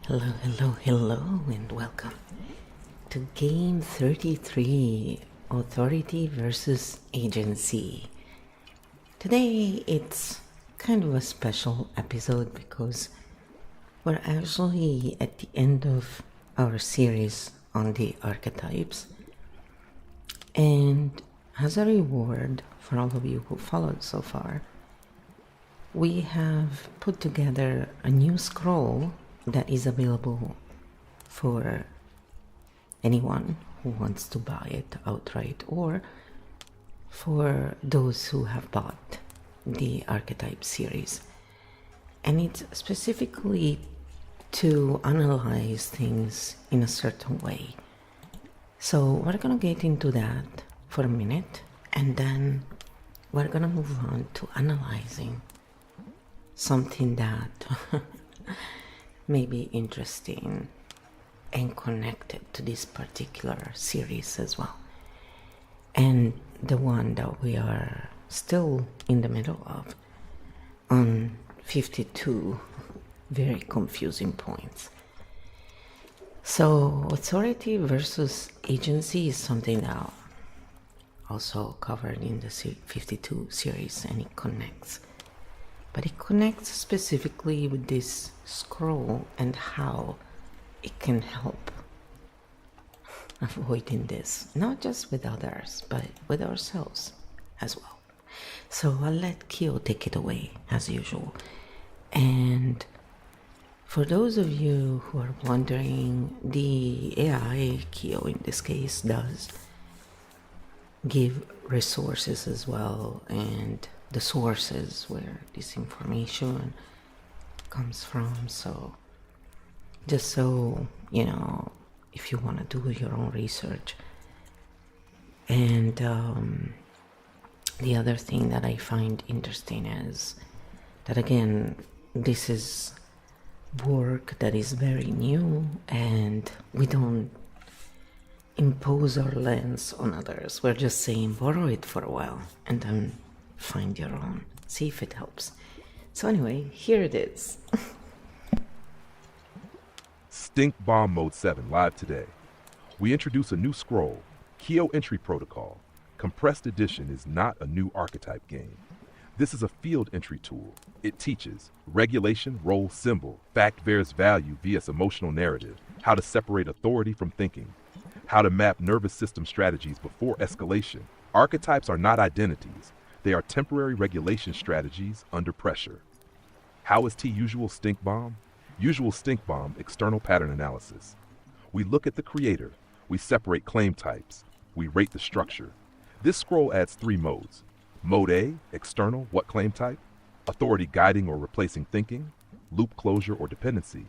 Hello, hello, hello, and welcome to Game 33, Authority versus Agency. Today it's kind of a special episode because we're actually at the end of our series on the archetypes. And as a reward for all of you who followed so far, we have put together a new scroll that is available for anyone who wants to buy it outright or for those who have bought the archetype series. And it's specifically to analyze things in a certain way. So we're gonna get into that for a minute, and then we're gonna move on to analyzing something that may be interesting and connected to this particular series as well, and the one that we are still in the middle of on 52 very confusing points. So authority versus agency is something that also covered in the 52 series, and it connects. But it connects specifically with this scroll and how it can help avoiding this, not just with others, but with ourselves as well. So I'll let Kyo take it away as usual. And for those of you who are wondering, the AI, Kyo in this case, does give resources as well, and the sources where this information comes from. So just so you know, if you want to do your own research. And the other thing that I find interesting is that, again, this is work that is very new, and we don't impose our lens on others. We're just saying borrow it for a while and then find your own, see if it helps. So anyway, here it is. Stink Bomb Mode 7 live today. We introduce a new scroll, Kyo Entry Protocol. Compressed Edition is not a new archetype game. This is a field entry tool. It teaches regulation, role, symbol, fact versus value via emotional narrative, how to separate authority from thinking, how to map nervous system strategies before escalation. Archetypes are not identities. They are temporary regulation strategies under pressure. How is T usual stink bomb? Usual stink bomb, external pattern analysis. We look at the creator. We separate claim types. We rate the structure. This scroll adds 3 modes. Mode A, external, what claim type? Authority guiding or replacing thinking? Loop closure or dependency?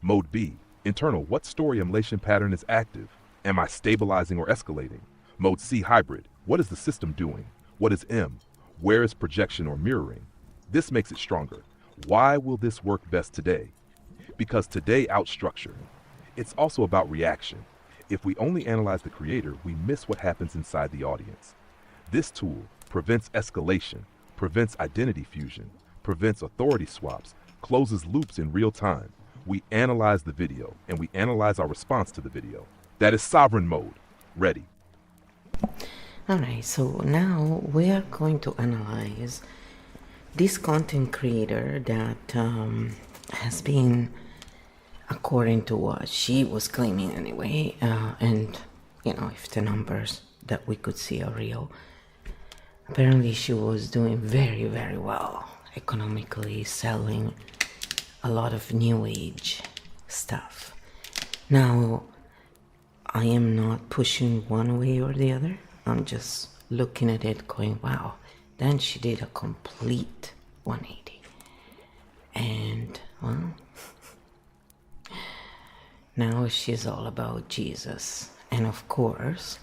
Mode B, internal, what story emulation pattern is active? Am I stabilizing or escalating? Mode C, hybrid, what is the system doing? What is M? Where is projection or mirroring? This makes it stronger. Why will this work best today? Because today outstructure. It's also about reaction. If we only analyze the creator, we miss what happens inside the audience. This tool prevents escalation, prevents identity fusion, prevents authority swaps, closes loops in real time. We analyze the video, and we analyze our response to the video. That is sovereign mode. Ready. Alright, so now we are going to analyze this content creator that has been, according to what she was claiming anyway, and you know, if the numbers that we could see are real, apparently she was doing very, very well economically, selling a lot of new age stuff. Now, I am not pushing one way or the other. I'm just looking at it going, wow. Then she did a complete 180. And, well, now she's all about Jesus. And of course,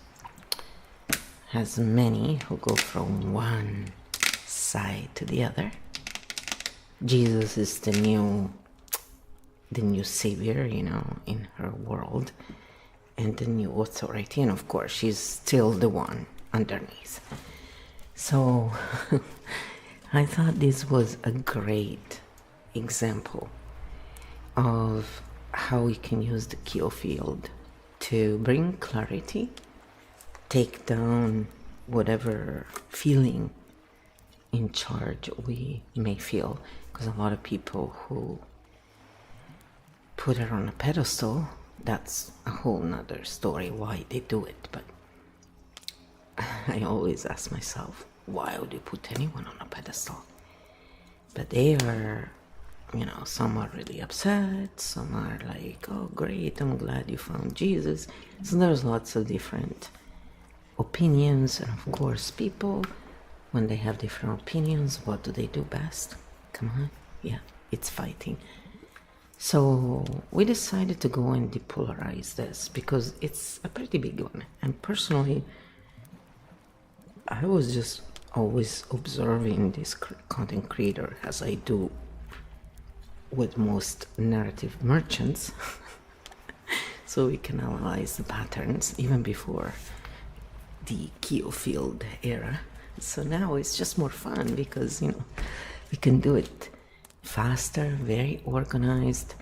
as many who go from one side to the other, Jesus is the new savior, you know, in her world, and the new authority, and of course she's still the one underneath. So I thought this was a great example of how we can use the Kyo field to bring clarity, take down whatever feeling in charge we may feel, because a lot of people who put it on a pedestal, that's a whole nother story why they do it. But I always ask myself, why would you put anyone on a pedestal? But they are, you know, some are really upset, some are like, oh great, I'm glad you found Jesus. So there's lots of different opinions, and of course people, when they have different opinions, what do they do best? Come on, yeah, it's fighting. So we decided to go and depolarize this because it's a pretty big one. And personally, I was just always observing this content creator, as I do with most narrative merchants, so we can analyze the patterns even before the Kyo field era. So now it's just more fun because, you know, we can do it faster, very organized,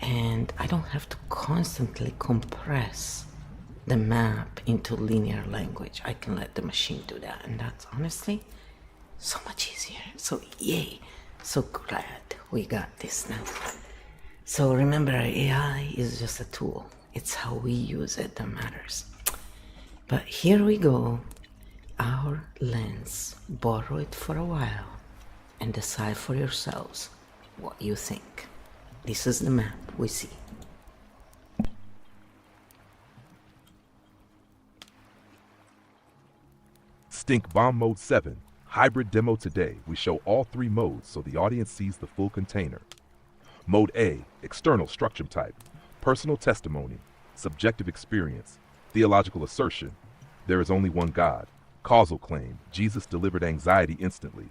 and I don't have to constantly compress the map into linear language. I can let the machine do that, and that's honestly so much easier. So yay, so glad we got this now. So remember, AI is just a tool. It's how we use it that matters. But here we go, our lens. Borrow it for a while and decide for yourselves what you think. This is the map we see. Stink Bomb Mode 7, Hybrid Demo. Today, we show all three modes so the audience sees the full container. Mode A, External Structure Type, Personal Testimony, Subjective Experience, Theological Assertion, There is only one God, Causal Claim, Jesus delivered anxiety instantly,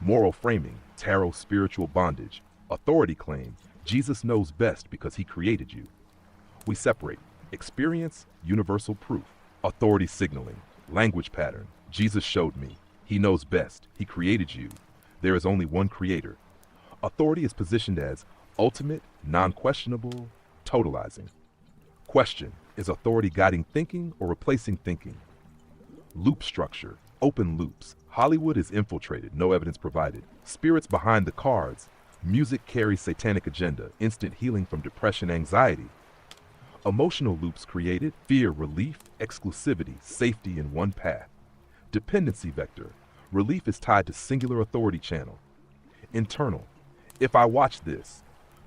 Moral Framing, Tarot Spiritual Bondage, Authority Claim, Jesus knows best because he created you. We separate Experience, Universal Proof, Authority Signaling, Language Pattern, Jesus showed me. He knows best. He created you. There is only one creator. Authority is positioned as ultimate, non-questionable, totalizing. Question, is authority guiding thinking or replacing thinking? Loop structure, open loops. Hollywood is infiltrated, no evidence provided. Spirits behind the cards. Music carries satanic agenda, instant healing from depression, anxiety. Emotional loops created, fear, relief, exclusivity, safety in one path. Dependency vector, relief is tied to singular authority channel. Internal, if I watch this,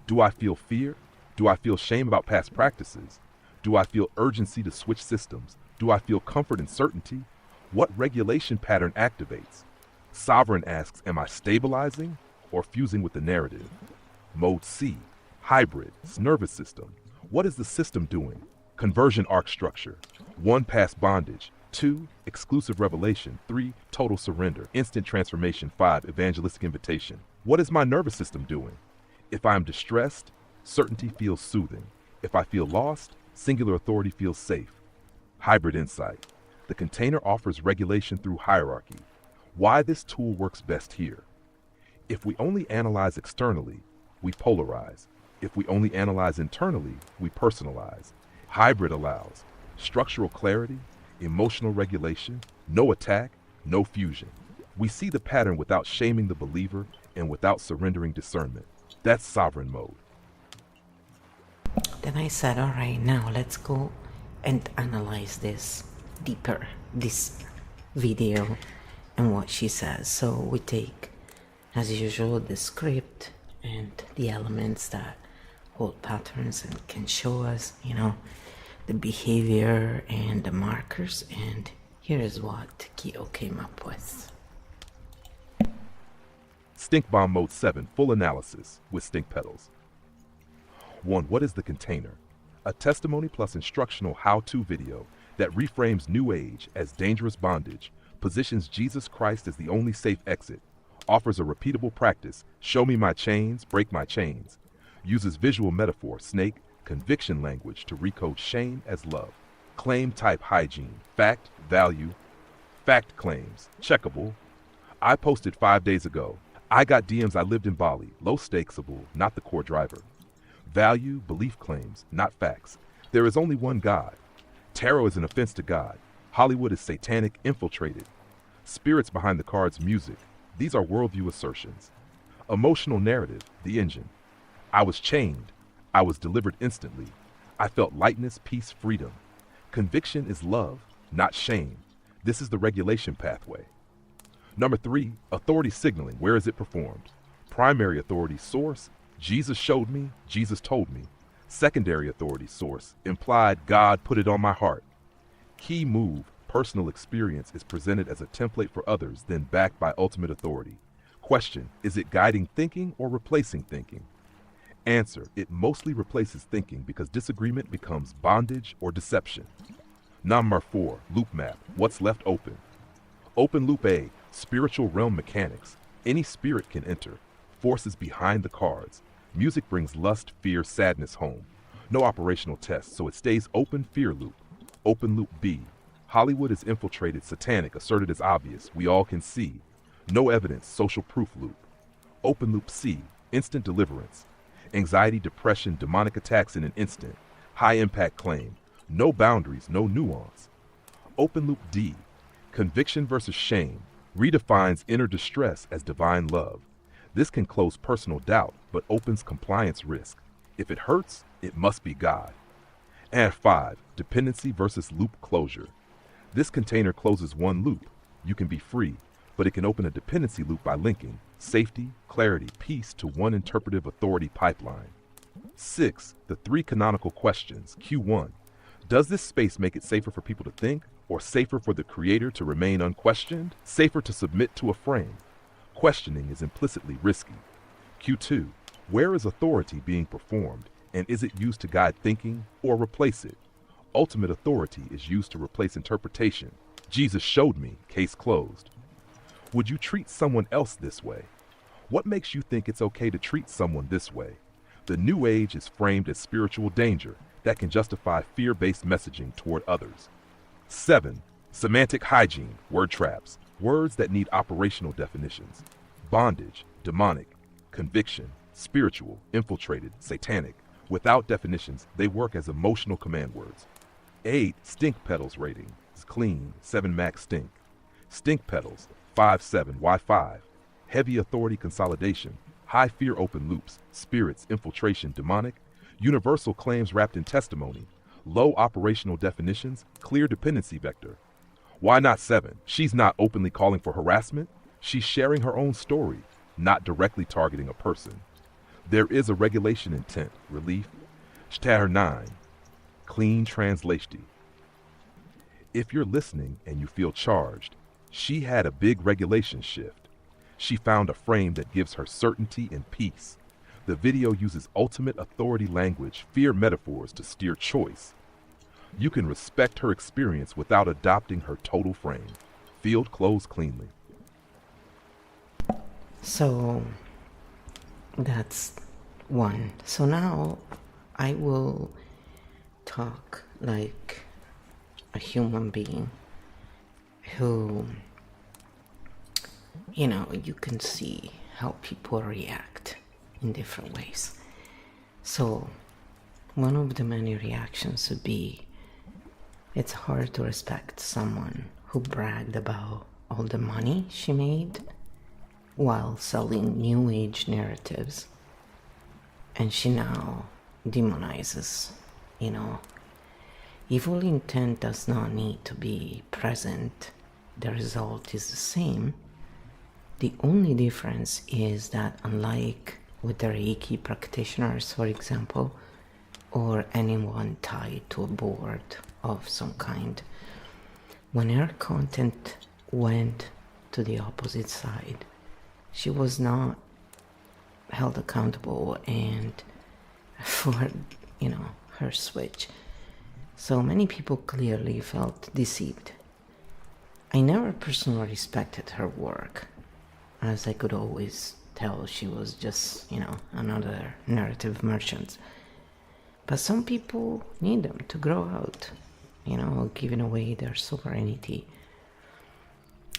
do I feel fear? Do I feel shame about past practices? Do I feel urgency to switch systems? Do I feel comfort and certainty? What regulation pattern activates? Sovereign asks, am I stabilizing or fusing with the narrative? Mode C, hybrid, nervous system. What is the system doing? Conversion arc structure. 1, past bondage. 2, exclusive revelation. 3, total surrender. Instant transformation. 5, evangelistic invitation. What is my nervous system doing? If I am distressed, certainty feels soothing. If I feel lost, singular authority feels safe. Hybrid insight. The container offers regulation through hierarchy. Why this tool works best here. If we only analyze externally, we polarize. If we only analyze internally, we personalize. Hybrid allows structural clarity, emotional regulation, no attack, no fusion. We see the pattern without shaming the believer and without surrendering discernment. That's sovereign mode. Then I said, all right, now let's go and analyze this deeper, this video and what she says. So we take, as usual, the script and the elements that hold patterns and can show us, you know, the behavior and the markers. And here is what Kyo came up with. Stink Bomb Mode 7, full analysis with stink petals. 1. What is the container? A testimony plus instructional how-to video that reframes New Age as dangerous bondage, positions Jesus Christ as the only safe exit, offers a repeatable practice, show me my chains, break my chains, uses visual metaphor, snake, conviction language to recode shame as love, claim type hygiene, fact, value, fact claims, checkable. I posted 5 days ago. I got DMs I lived in Bali, low stakesable, not the core driver. value, belief claims, not facts. There is only one God. Tarot is an offense to God. Hollywood is satanic, infiltrated. Spirits behind the cards, music. These are worldview assertions. Emotional narrative, the engine. I was chained. I was delivered instantly. I felt lightness, peace, freedom. Conviction is love, not shame. This is the regulation pathway. Number 3, authority signaling. Where is it performed? Primary authority source, Jesus showed me, Jesus told me. Secondary authority source, implied God put it on my heart. Key move, personal experience is presented as a template for others, then backed by ultimate authority. Question, is it guiding thinking or replacing thinking? Answer, it mostly replaces thinking because disagreement becomes bondage or deception. Number 4, loop map, what's left open? Open loop A, spiritual realm mechanics. Any spirit can enter. Forces behind the cards. Music brings lust, fear, sadness home. No operational test, so it stays open fear loop. Open loop B. Hollywood is infiltrated, satanic, asserted as obvious. We all can see. No evidence, social proof loop. Open loop C. Instant deliverance. Anxiety, depression, demonic attacks in an instant. High impact claim. No boundaries, no nuance. Open loop D. Conviction versus shame. Redefines inner distress as divine love. This can close personal doubt, but opens compliance risk. If it hurts, it must be God. And 5, dependency versus loop closure. This container closes one loop. You can be free, but it can open a dependency loop by linking safety, clarity, peace to one interpretive authority pipeline. 6, the 3 canonical questions. Q1, does this space make it safer for people to think, or safer for the creator to remain unquestioned? Safer to submit to a frame? Questioning is implicitly risky. Q2, where is authority being performed, and is it used to guide thinking or replace it? Ultimate authority is used to replace interpretation. Jesus showed me, case closed. Would you treat someone else this way? What makes you think it's okay to treat someone this way? The New Age is framed as spiritual danger that can justify fear-based messaging toward others. 7, semantic hygiene, word traps. Words that need operational definitions. Bondage, demonic, conviction, spiritual, infiltrated, satanic. Without definitions, they work as emotional command words. 8, stink pedals rating. Is clean, 7 max stink. Stink pedals, 5-7, Y5. Heavy authority consolidation. High fear open loops. Spirits, infiltration, demonic. Universal claims wrapped in testimony. Low operational definitions, clear dependency vector. Why not 7? She's not openly calling for harassment. She's sharing her own story, not directly targeting a person. There is a regulation intent, relief. Shtar 9, clean translation. If you're listening and you feel charged, she had a big regulation shift. She found a frame that gives her certainty and peace. The video uses ultimate authority language, fear metaphors to steer choice. You can respect her experience without adopting her total frame. Field closed cleanly. So that's 1. So now I will talk like a human being who, you can see how people react in different ways. So one of the many reactions would be, it's hard to respect someone who bragged about all the money she made while selling New Age narratives, and she now demonizes, Evil intent does not need to be present. The result is the same. The only difference is that, unlike with the Reiki practitioners, for example, or anyone tied to a board of some kind, when her content went to the opposite side, she was not held accountable and for her switch. So many people clearly felt deceived. I never personally respected her work, as I could always tell she was just another narrative merchant. But some people need them to grow out, giving away their sovereignty.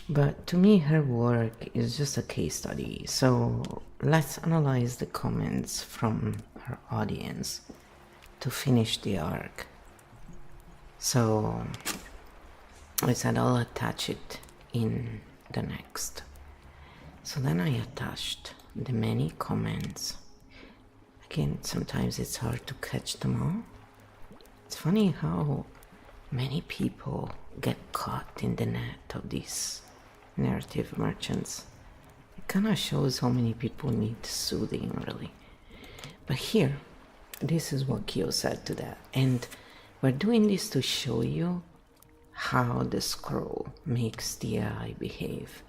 But to me, her work is just a case study. So let's analyze the comments from her audience to finish the arc. So I said I'll attach it in the next. So then I attached the many comments. Again, sometimes it's hard to catch them all. It's funny how many people get caught in the net of these narrative merchants. It kind of shows how many people need soothing, really. But here, this is what Kyo said to that. And we're doing this to show you how the scroll makes the AI behave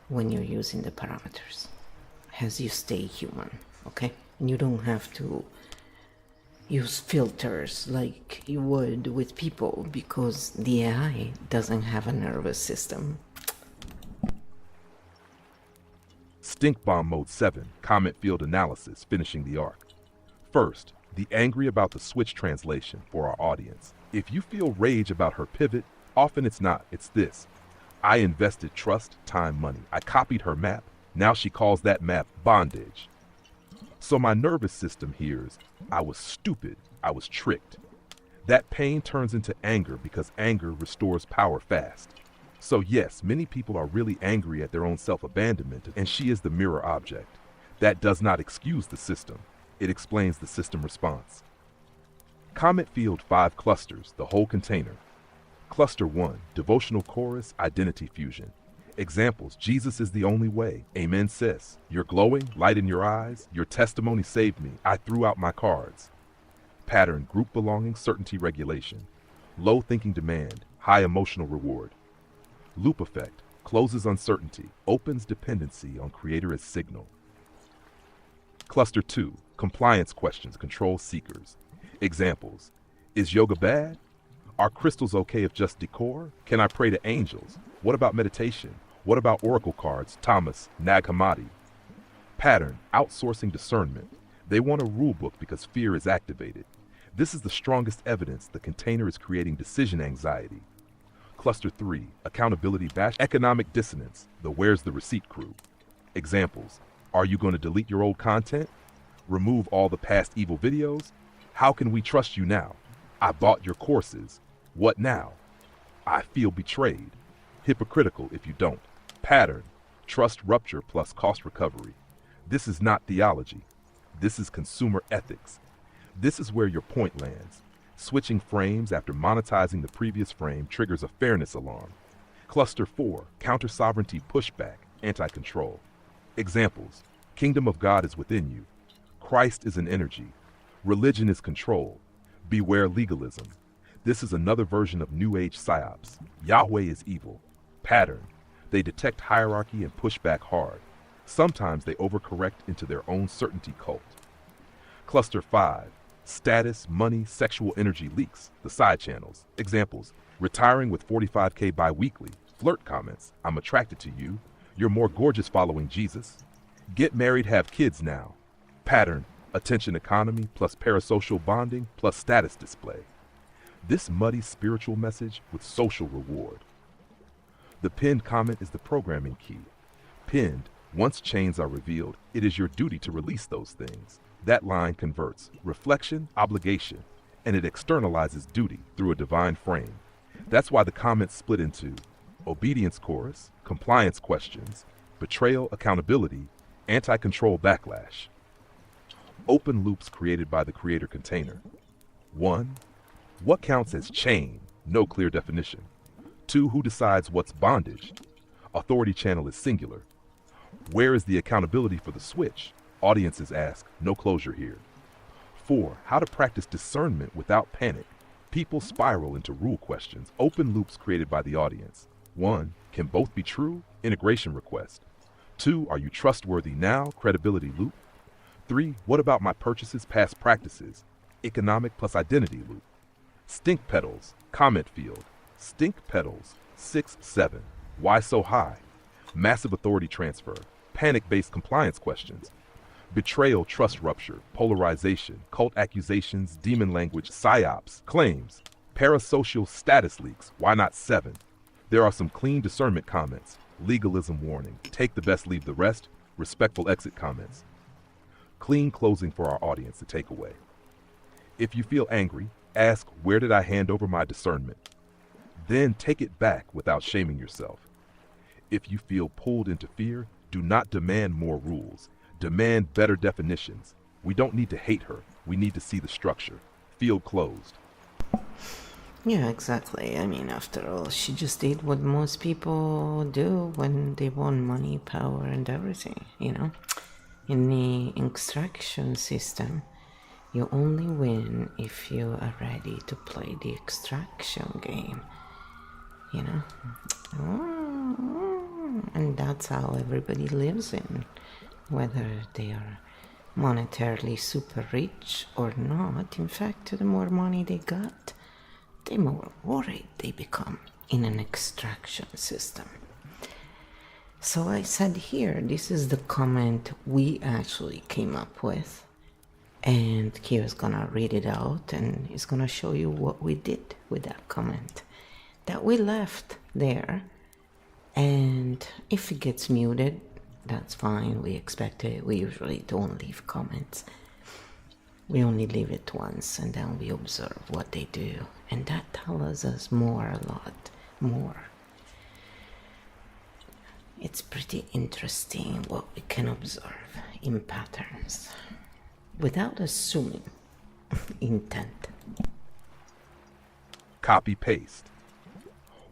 when you're using the parameters, as you stay human, okay? You don't have to use filters like you would with people because the AI doesn't have a nervous system. Stink Bomb Mode 7, Comment Field Analysis, finishing the arc. First, the angry about the switch translation for our audience. If you feel rage about her pivot, often it's not, it's this. I invested trust, time, money. I copied her map. Now she calls that map bondage. So my nervous system hears, I was stupid, I was tricked. That pain turns into anger because anger restores power fast. So yes, many people are really angry at their own self-abandonment, and she is the mirror object. That does not excuse the system. It explains the system response. Comment Field 5 clusters, the whole container. Cluster 1, Devotional Chorus, Identity Fusion. Examples, Jesus is the only way. Amen, sis. You're glowing, light in your eyes. Your testimony saved me. I threw out my cards. Pattern, Group Belonging, Certainty Regulation. Low Thinking Demand, High Emotional Reward. Loop Effect, Closes Uncertainty, Opens Dependency on Creator as Signal. Cluster 2, Compliance Questions, Control Seekers. Examples, is yoga bad? Are crystals okay if just decor? Can I pray to angels? What about meditation? What about oracle cards? Thomas, Nag Hammadi. Pattern, outsourcing discernment. They want a rule book because fear is activated. This is the strongest evidence the container is creating decision anxiety. Cluster 3, accountability bash, economic dissonance, the where's the receipt crew. Examples, are you going to delete your old content? Remove all the past evil videos? How can we trust you now? I bought your courses. What now? I feel betrayed. Hypocritical if you don't. Pattern, trust rupture plus cost recovery. This is not theology. This is consumer ethics. This is where your point lands. Switching frames after monetizing the previous frame triggers a fairness alarm. Cluster 4, counter sovereignty pushback, anti-control. Examples, kingdom of God is within you. Christ is an energy. Religion is control. Beware legalism. This is another version of New Age psyops. Yahweh is evil. Pattern. They detect hierarchy and push back hard. Sometimes they overcorrect into their own certainty cult. Cluster 5. Status, money, sexual energy leaks, the side channels. Examples, retiring with 45K bi-weekly. Flirt comments, I'm attracted to you. You're more gorgeous following Jesus. Get married, have kids now. Pattern, attention economy plus parasocial bonding plus status display. This muddy spiritual message with social reward. The pinned comment is the programming key. Pinned, once chains are revealed, it is your duty to release those things. That line converts reflection, obligation, and it externalizes duty through a divine frame. That's why the comments split into obedience chorus, compliance questions, betrayal, accountability, anti-control backlash. Open loops created by the creator container. 1. What counts as chain? No clear definition. 2. Who decides what's bondage? Authority channel is singular. Where is the accountability for the switch? Audiences ask, no closure here. 4. How to practice discernment without panic. People spiral into rule questions. Open loops created by the audience. 1. Can both be true? Integration request. 2. Are you trustworthy now? Credibility loop. 3. What about my purchases, past practices? Economic plus identity loop. Stink petals, comment field. Stink petals, 6, 7. Why so high? Massive authority transfer. Panic-based compliance questions. Betrayal, trust rupture, polarization, cult accusations, demon language, psyops, claims. Parasocial status leaks, why not 7? There are some clean discernment comments, legalism warning, take the best, leave the rest, respectful exit comments. Clean closing for our audience to take away. If you feel angry, ask, where did I hand over my discernment? Then take it back without shaming yourself. If you feel pulled into fear, do not demand more rules. Demand better definitions. We don't need to hate her. We need to see the structure. Field closed. Yeah, exactly. I mean, after all, she just did what most people do when they want money, power, and everything, you know? In the extraction system, you only win if you are ready to play the extraction game, you know? And that's how everybody lives in, whether they are monetarily super rich or not. In fact, the more money they got, the more worried they become in an extraction system. So I said here, this is the comment we actually came up with. And Kira's gonna read it out and he's gonna show you what we did with that comment that we left there. And if it gets muted, that's fine. We expect it. We usually don't leave comments. We only leave it once and then we observe what they do. And that tells us more, a lot more. It's pretty interesting what we can observe in patterns without assuming intent. Copy-paste.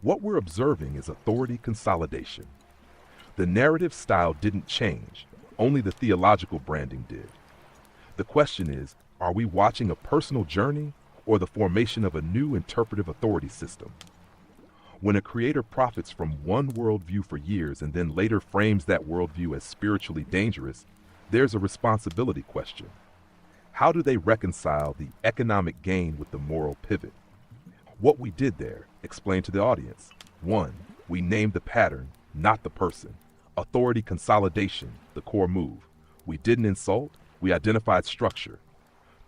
What we're observing is authority consolidation. The narrative style didn't change, only the theological branding did. The question is, are we watching a personal journey or the formation of a new interpretive authority system? When a creator profits from one worldview for years and then later frames that worldview as spiritually dangerous, there's a responsibility question. How do they reconcile the economic gain with the moral pivot? What we did there, explain to the audience. 1, we named the pattern, not the person. Authority consolidation, the core move. We didn't insult, we identified structure.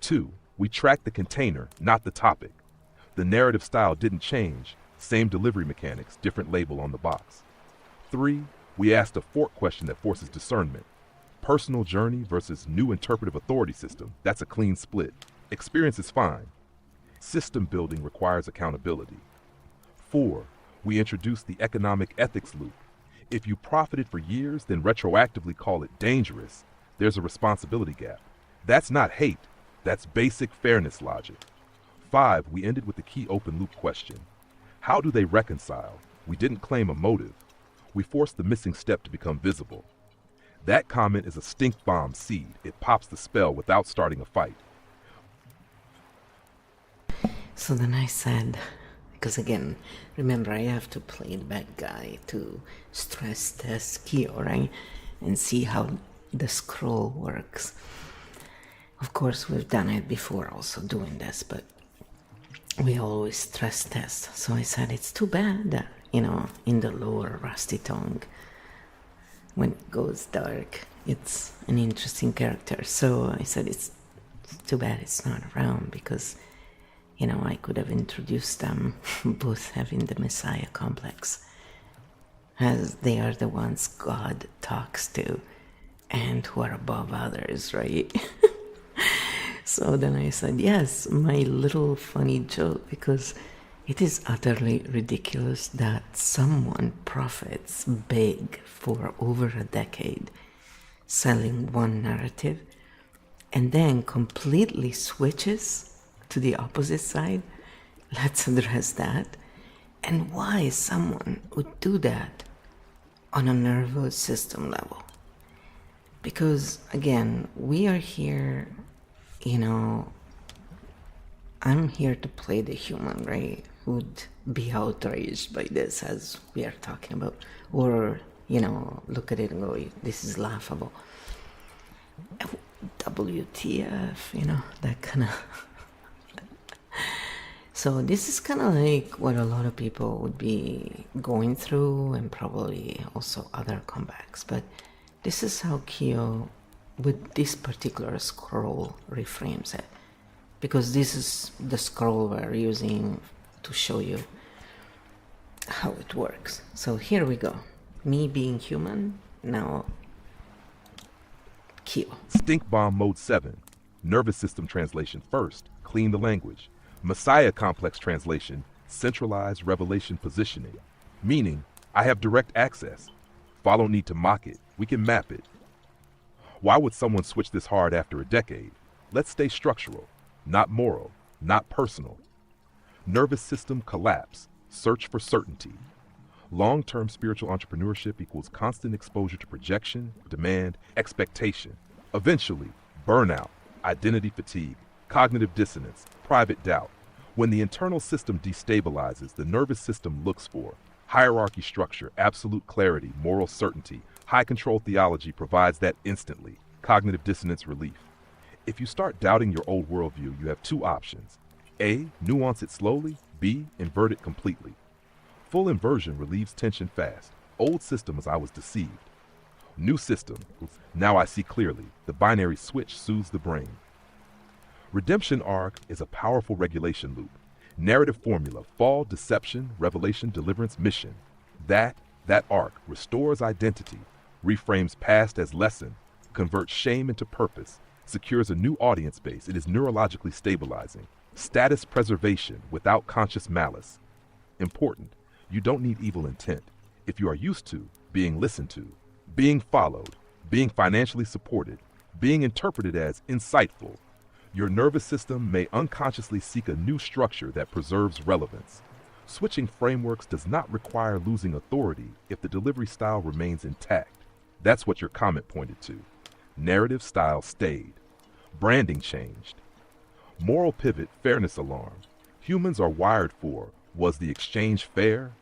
2, we tracked the container, not the topic. The narrative style didn't change, same delivery mechanics, different label on the box. 3, we asked a fork question that forces discernment. Personal journey versus new interpretive authority system, that's a clean split. Experience is fine. System building requires accountability. 4, we introduced the economic ethics loop. If you profited for years, then retroactively call it dangerous. There's a responsibility gap. That's not hate, that's basic fairness logic. 5, we ended with the key open loop question. How do they reconcile? We didn't claim a motive. We forced the missing step to become visible. That comment is a stink bomb seed. It pops the spell without starting a fight. So then I said, because again, remember I have to play the bad guy to stress test Kyo, right? And see how the scroll works. Of course, we've done it before also doing this, but we always stress test. So I said, it's too bad that, you know, in the lower rusty tongue, when it goes dark, it's an interesting character. So I said, it's too bad it's not around because, you know, I could have introduced them both having the Messiah complex, as they are the ones God talks to and who are above others, right? So then I said, yes, my little funny joke, because it is utterly ridiculous that someone profits big for over a decade selling one narrative and then completely switches to the opposite side. Let's address that. And why someone would do that on a nervous system level. Because, again, we are here, you know, I'm here to play the human, right? Who'd be outraged by this, as we are talking about. Or, you know, look at it and go, this is laughable. WTF, you know, that kind of... So this is kind of like what a lot of people would be going through, and probably also other comebacks. But this is how Kyo, with this particular scroll, reframes it. Because this is the scroll we're using to show you how it works. So here we go. Me being human, now Kyo. Stink bomb mode 7. Nervous system translation first. Clean the language. Messiah complex translation. Centralized revelation positioning. Meaning, I have direct access. Follow need to mock it. We can map it. Why would someone switch this hard after a decade? Let's stay structural, not moral, not personal. Nervous system collapse. Search for certainty. Long-term spiritual entrepreneurship equals constant exposure to projection, demand, expectation. Eventually, burnout, identity fatigue, cognitive dissonance, private doubt. When the internal system destabilizes, the nervous system looks for hierarchy structure, absolute clarity, moral certainty. High control theology provides that instantly. Cognitive dissonance relief. If you start doubting your old worldview, you have two options. A, nuance it slowly. B, invert it completely. Full inversion relieves tension fast. Old systems, I was deceived. New system, now I see clearly. The binary switch soothes the brain. Redemption arc is a powerful regulation loop. Narrative formula, fall, deception, revelation, deliverance, mission. That arc restores identity, reframes past as lesson, converts shame into purpose, secures a new audience base. It is neurologically stabilizing. Status preservation without conscious malice. Important, you don't need evil intent. If you are used to being listened to, being followed, being financially supported, being interpreted as insightful, your nervous system may unconsciously seek a new structure that preserves relevance. Switching frameworks does not require losing authority if the delivery style remains intact. That's what your comment pointed to. Narrative style stayed. Branding changed. Moral pivot, fairness alarm. Humans are wired for, was the exchange fair?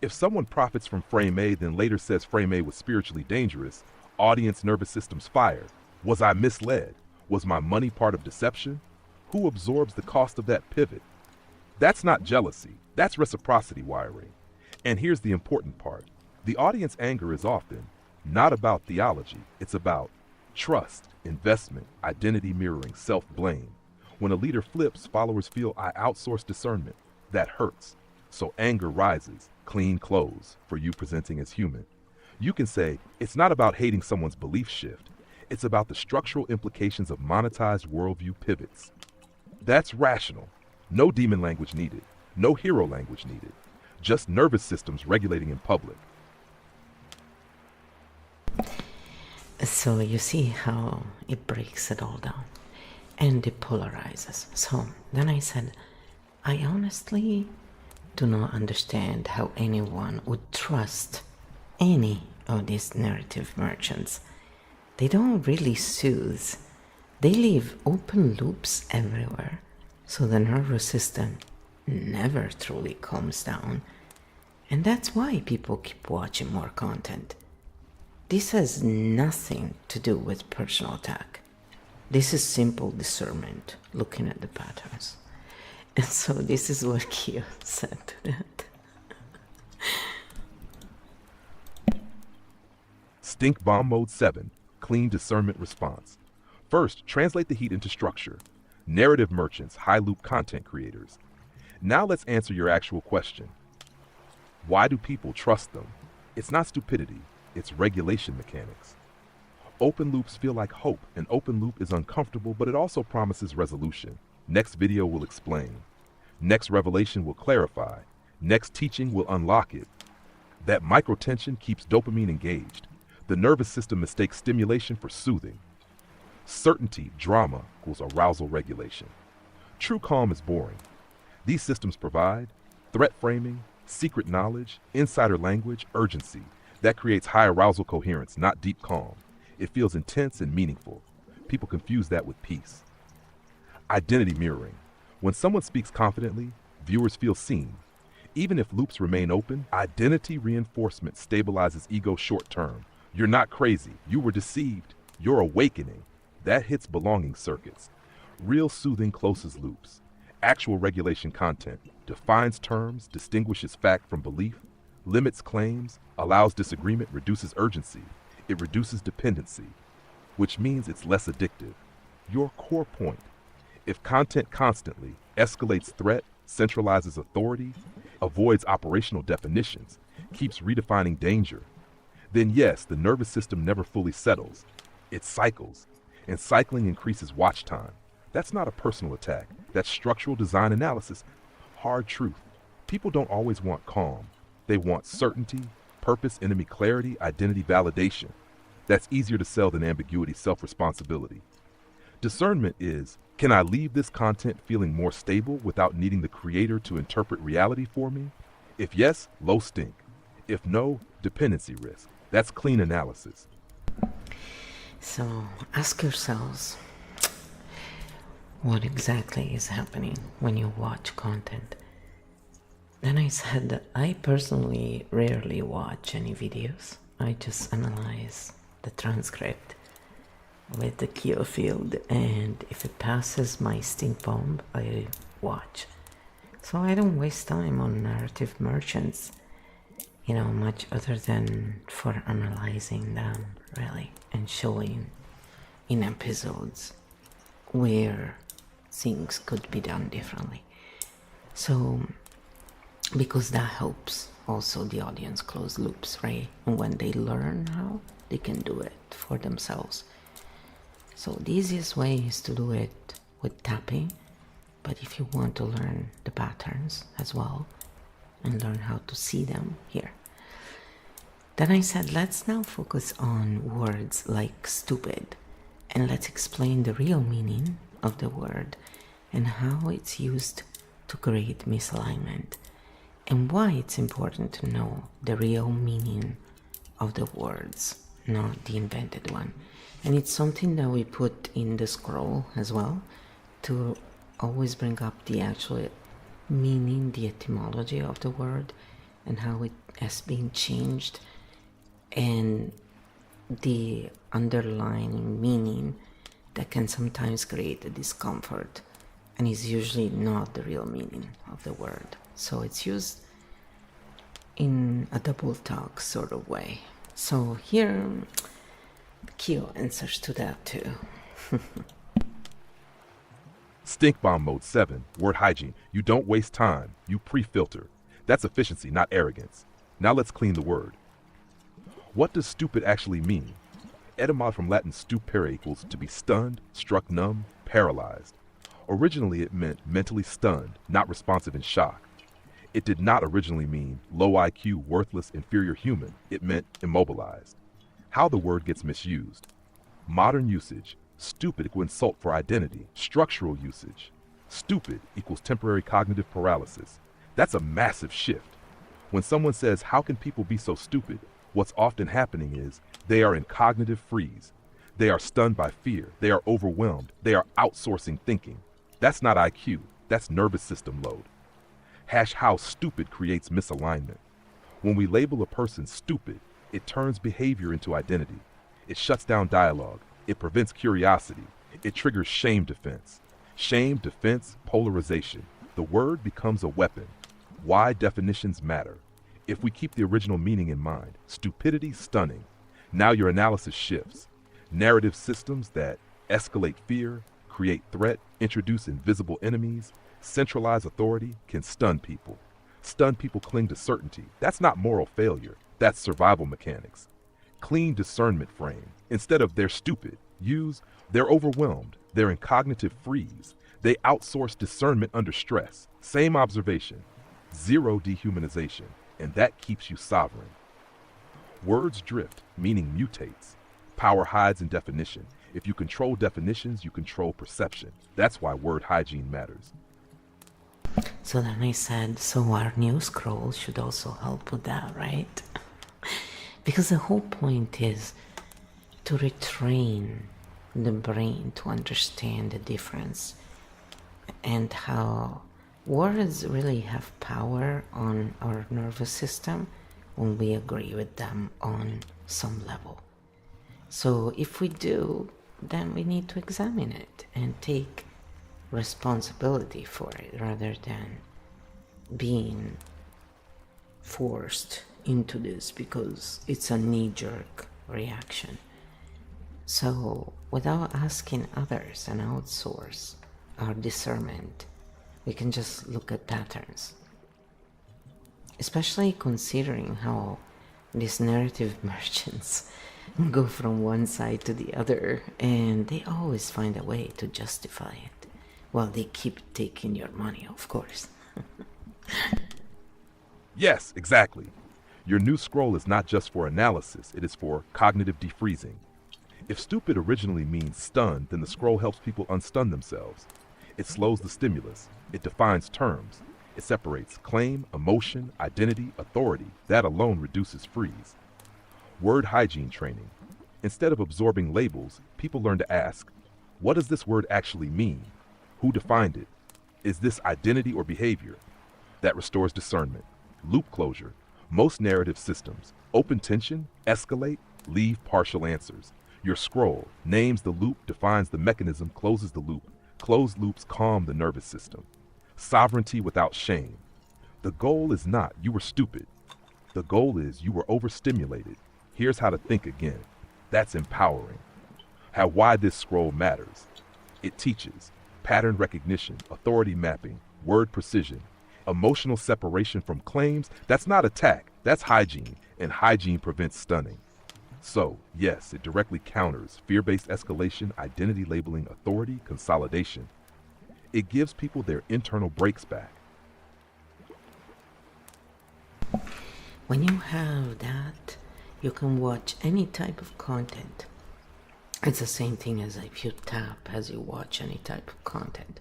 If someone profits from frame A, then later says frame A was spiritually dangerous, audience nervous systems fired. Was I misled? Was my money part of deception? Who absorbs the cost of that pivot? That's not jealousy, that's reciprocity wiring. And here's the important part. The audience anger is often not about theology, it's about trust, investment, identity mirroring, self-blame. When a leader flips, followers feel I outsource discernment. That hurts. So anger rises, clean clothes, for you presenting as human. You can say, it's not about hating someone's belief shift. It's about the structural implications of monetized worldview pivots. That's rational. No demon language needed. No hero language needed. Just nervous systems regulating in public. So you see how it breaks it all down and depolarizes. So then I said, I honestly do not understand how anyone would trust any of these narrative merchants. They don't really soothe. They leave open loops everywhere, so the nervous system never truly calms down. And that's why people keep watching more content. This has nothing to do with personal attack. This is simple discernment, looking at the patterns. And so this is what Kyo said to that. Stink bomb mode 7, clean discernment response. First, translate the heat into structure. Narrative merchants, high loop content creators. Now let's answer your actual question. Why do people trust them? It's not stupidity, it's regulation mechanics. Open loops feel like hope. An open loop is uncomfortable, but it also promises resolution. Next video will explain. Next revelation will clarify. Next teaching will unlock it. That microtension keeps dopamine engaged. The nervous system mistakes stimulation for soothing. Certainty, drama, equals arousal regulation. True calm is boring. These systems provide threat framing, secret knowledge, insider language, urgency. That creates high arousal coherence, not deep calm. It feels intense and meaningful. People confuse that with peace. Identity mirroring. When someone speaks confidently, viewers feel seen. Even if loops remain open, identity reinforcement stabilizes ego short term. You're not crazy. You were deceived. You're awakening. That hits belonging circuits. Real soothing closes loops. Actual regulation content defines terms, distinguishes fact from belief, limits claims, allows disagreement, reduces urgency. It reduces dependency, which means it's less addictive. Your core point. If content constantly escalates threat, centralizes authority, avoids operational definitions, keeps redefining danger, then yes, the nervous system never fully settles. It cycles, and cycling increases watch time. That's not a personal attack. That's structural design analysis. Hard truth. People don't always want calm. They want certainty, purpose, enemy clarity, identity validation. That's easier to sell than ambiguity, self-responsibility. Discernment is, can I leave this content feeling more stable without needing the creator to interpret reality for me? If yes, low stink. If no, dependency risk. That's clean analysis. So ask yourselves, what exactly is happening when you watch content? Then I said that I personally rarely watch any videos. I just analyze the transcript with the Keo field, and if it passes my stink bomb, I watch. So I don't waste time on narrative merchants, much other than for analyzing them, really, and showing in episodes where things could be done differently. So, because that helps also the audience close loops, right? And when they learn how, they can do it for themselves. So the easiest way is to do it with tapping, but if you want to learn the patterns as well and learn how to see them here. Then I said, let's now focus on words like stupid, and let's explain the real meaning of the word and how it's used to create misalignment, and why it's important to know the real meaning of the words, not the invented one. And it's something that we put in the scroll as well, to always bring up the actual meaning, the etymology of the word, and how it has been changed, and the underlying meaning that can sometimes create a discomfort and is usually not the real meaning of the word. So it's used in a double talk sort of way. So here, Keo answers to that too. Stink bomb mode 7, word hygiene. You don't waste time, you pre-filter. That's efficiency, not arrogance. Now let's clean the word. What does stupid actually mean? Etymology from Latin stupere equals to be stunned, struck numb, paralyzed. Originally it meant mentally stunned, not responsive in shock. It did not originally mean low IQ, worthless, inferior human. It meant immobilized. How the word gets misused. Modern usage, stupid equals insult for identity. Structural usage, stupid equals temporary cognitive paralysis. That's a massive shift. When someone says, how can people be so stupid? What's often happening is they are in cognitive freeze. They are stunned by fear. They are overwhelmed. They are outsourcing thinking. That's not IQ. That's nervous system load. How stupid creates misalignment. When we label a person stupid, it turns behavior into identity. It shuts down dialogue. It prevents curiosity. It triggers shame defense. Shame, defense, polarization. The word becomes a weapon. Why definitions matter. If we keep the original meaning in mind, stupidity, stunning. Now your analysis shifts. Narrative systems that escalate fear, create threat, introduce invisible enemies, centralize authority can stun people. Stunned people cling to certainty. That's not moral failure. That's survival mechanics. Clean discernment frame. Instead of they're stupid, use they're overwhelmed. They're in cognitive freeze. They outsource discernment under stress. Same observation. Zero dehumanization. And that keeps you sovereign. Words drift, meaning mutates. Power hides in definition. If you control definitions, you control perception. That's why word hygiene matters. So then I said, so our new scroll should also help with that, right? Because the whole point is to retrain the brain to understand the difference and how words really have power on our nervous system when we agree with them on some level. So if we do, then we need to examine it and take responsibility for it rather than being forced into this because it's a knee-jerk reaction. So without asking others and outsource our discernment, we can just look at patterns. especially considering how these narrative merchants go from one side to the other, and they always find a way to justify it. Well, they keep taking your money, of course. Yes, exactly. Your new scroll is not just for analysis, it is for cognitive defreezing. If stupid originally means stunned, then the scroll helps people unstun themselves. It slows the stimulus. It defines terms. It separates claim, emotion, identity, authority. That alone reduces freeze. Word hygiene training. Instead of absorbing labels, people learn to ask, what does this word actually mean? Who defined it? Is this identity or behavior? That restores discernment. Loop closure. Most narrative systems, open tension, escalate, leave partial answers. Your scroll names the loop, defines the mechanism, closes the loop. Closed loops calm the nervous system. Sovereignty without shame. The goal is not you were stupid. The goal is you were overstimulated. Here's how to think again. That's empowering. Why this scroll matters. It teaches pattern recognition, authority mapping, word precision, emotional separation from claims. That's not attack, that's hygiene, and hygiene prevents stunning. So, yes, it directly counters fear-based escalation, identity labeling, authority, consolidation. It gives people their internal brakes back. When you have that, you can watch any type of content. It's the same thing as if you tap as you watch any type of content.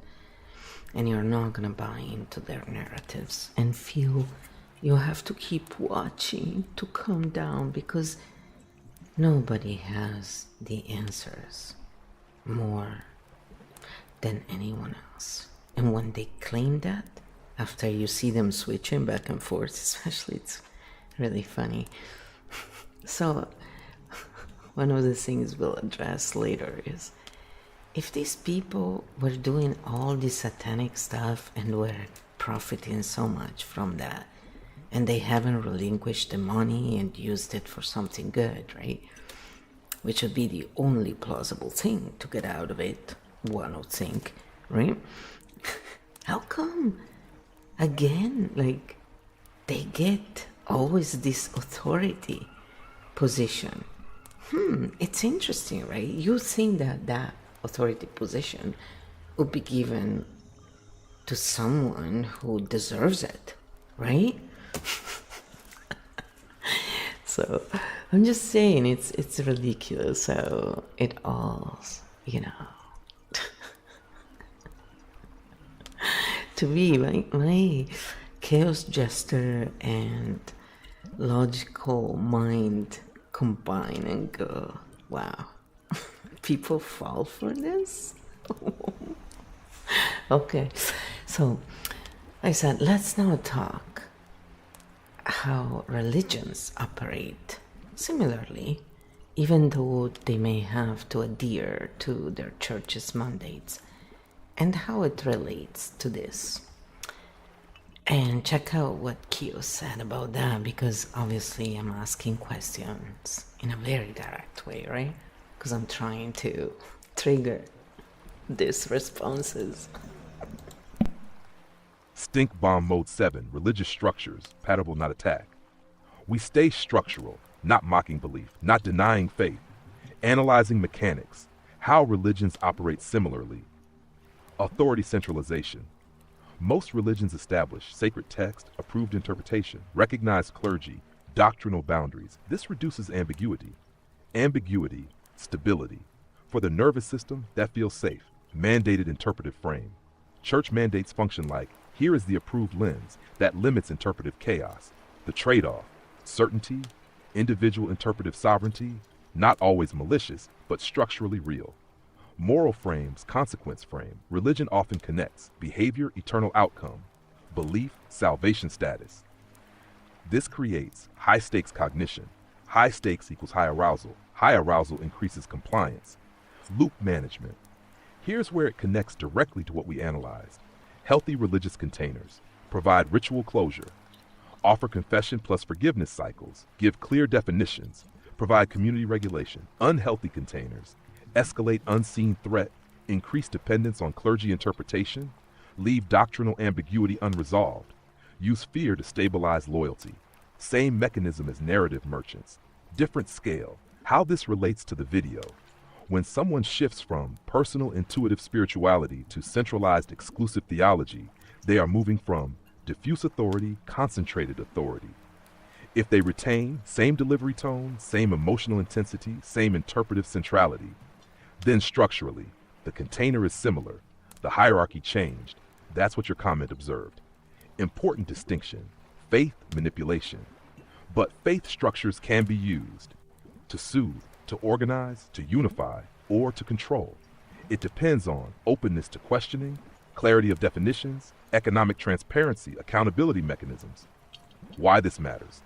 And you're not gonna buy into their narratives and feel you have to keep watching to calm down, because nobody has the answers more than anyone else. And when they claim that, after you see them switching back and forth, especially, it's really funny. So, one of the things we'll address later is, if these people were doing all this satanic stuff and were profiting so much from that, and they haven't relinquished the money and used it for something good, right? Which would be the only plausible thing to get out of it, one would think, right? How come, again, like, they get always this authority position? It's interesting, right? You think that that authority position would be given to someone who deserves it, right? So I'm just saying, it's ridiculous how it all, to me, my chaos jester and logical mind combine and go, wow, people fall for this? Okay, so I said, let's now talk how religions operate similarly, even though they may have to adhere to their church's mandates, and how it relates to this. And check out what Kyo said about that, because obviously I'm asking questions in a very direct way, right? Because I'm trying to trigger these responses. Stink bomb mode 7, religious structures, patable not attack. We stay structural, not mocking belief, not denying faith, analyzing mechanics, how religions operate similarly. Authority centralization. Most religions establish sacred text, approved interpretation, recognized clergy, doctrinal boundaries. This reduces ambiguity. Ambiguity, stability. For the nervous system, that feels safe. Mandated interpretive frame. Church mandates function like, here is the approved lens that limits interpretive chaos. The trade-off, certainty, individual interpretive sovereignty, not always malicious, but structurally real. Moral frames, consequence frame. Religion often connects behavior, eternal outcome, belief, salvation status. This creates high stakes cognition. High stakes equals high arousal. High arousal increases compliance. Loop management. Here's where it connects directly to what we analyzed. Healthy religious containers provide ritual closure, offer confession plus forgiveness cycles, give clear definitions, provide community regulation. Unhealthy containers escalate unseen threat, increase dependence on clergy interpretation, leave doctrinal ambiguity unresolved. Use fear to stabilize loyalty. Same mechanism as narrative merchants. Different scale. How this relates to the video. When someone shifts from personal intuitive spirituality to centralized exclusive theology, they are moving from diffuse authority, concentrated authority. If they retain same delivery tone, same emotional intensity, same interpretive centrality, then structurally, the container is similar, the hierarchy changed. That's what your comment observed. Important distinction, faith manipulation. But faith structures can be used to soothe, to organize, to unify, or to control. It depends on openness to questioning, clarity of definitions, economic transparency, accountability mechanisms. Why this matters.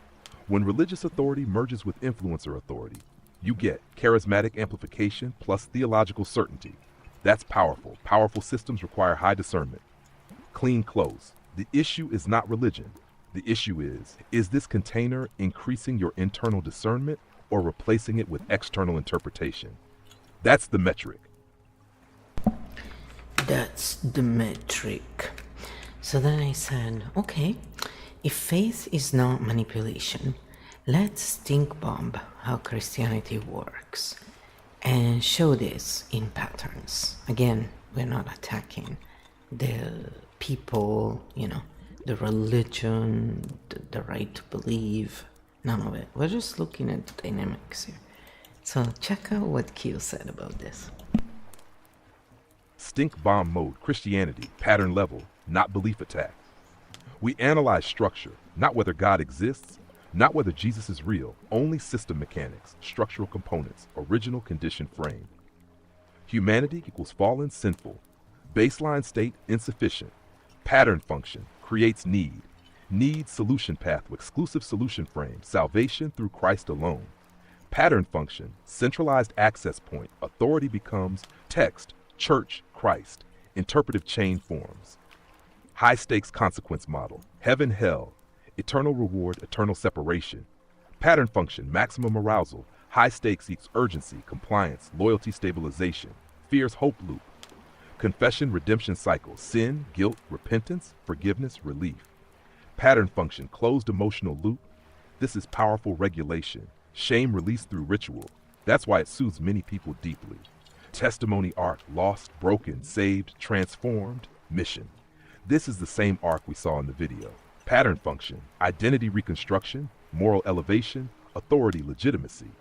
When religious authority merges with influencer authority, you get charismatic amplification plus theological certainty. That's powerful. Powerful systems require high discernment. Clean close. The issue is not religion. The issue is this container increasing your internal discernment or replacing it with external interpretation? That's the metric. That's the metric. So then I said, okay, if faith is not manipulation, let's stink bomb how Christianity works and show this in patterns. Again, we're not attacking the people, the religion, the right to believe, none of it. We're just looking at the dynamics here. So check out what Q said about this. Stink bomb mode, Christianity, pattern level, not belief attack. We analyze structure, not whether God exists, not whether Jesus is real, only system mechanics, structural components, original condition frame. Humanity equals fallen, sinful. Baseline state, insufficient. Pattern function, creates need. Need solution path with exclusive solution frame, salvation through Christ alone. Pattern function, centralized access point, authority becomes text, church, Christ. Interpretive chain forms. High stakes consequence model, heaven, hell, eternal reward, eternal separation. Pattern function, maximum arousal, high stakes equals urgency, compliance, loyalty, stabilization. Fears, hope loop. Confession, redemption cycle, sin, guilt, repentance, forgiveness, relief. Pattern function, closed emotional loop. This is powerful regulation. Shame released through ritual. That's why it soothes many people deeply. Testimony arc, lost, broken, saved, transformed, mission. This is the same arc we saw in the video. Pattern function, identity reconstruction, moral elevation, authority legitimacy.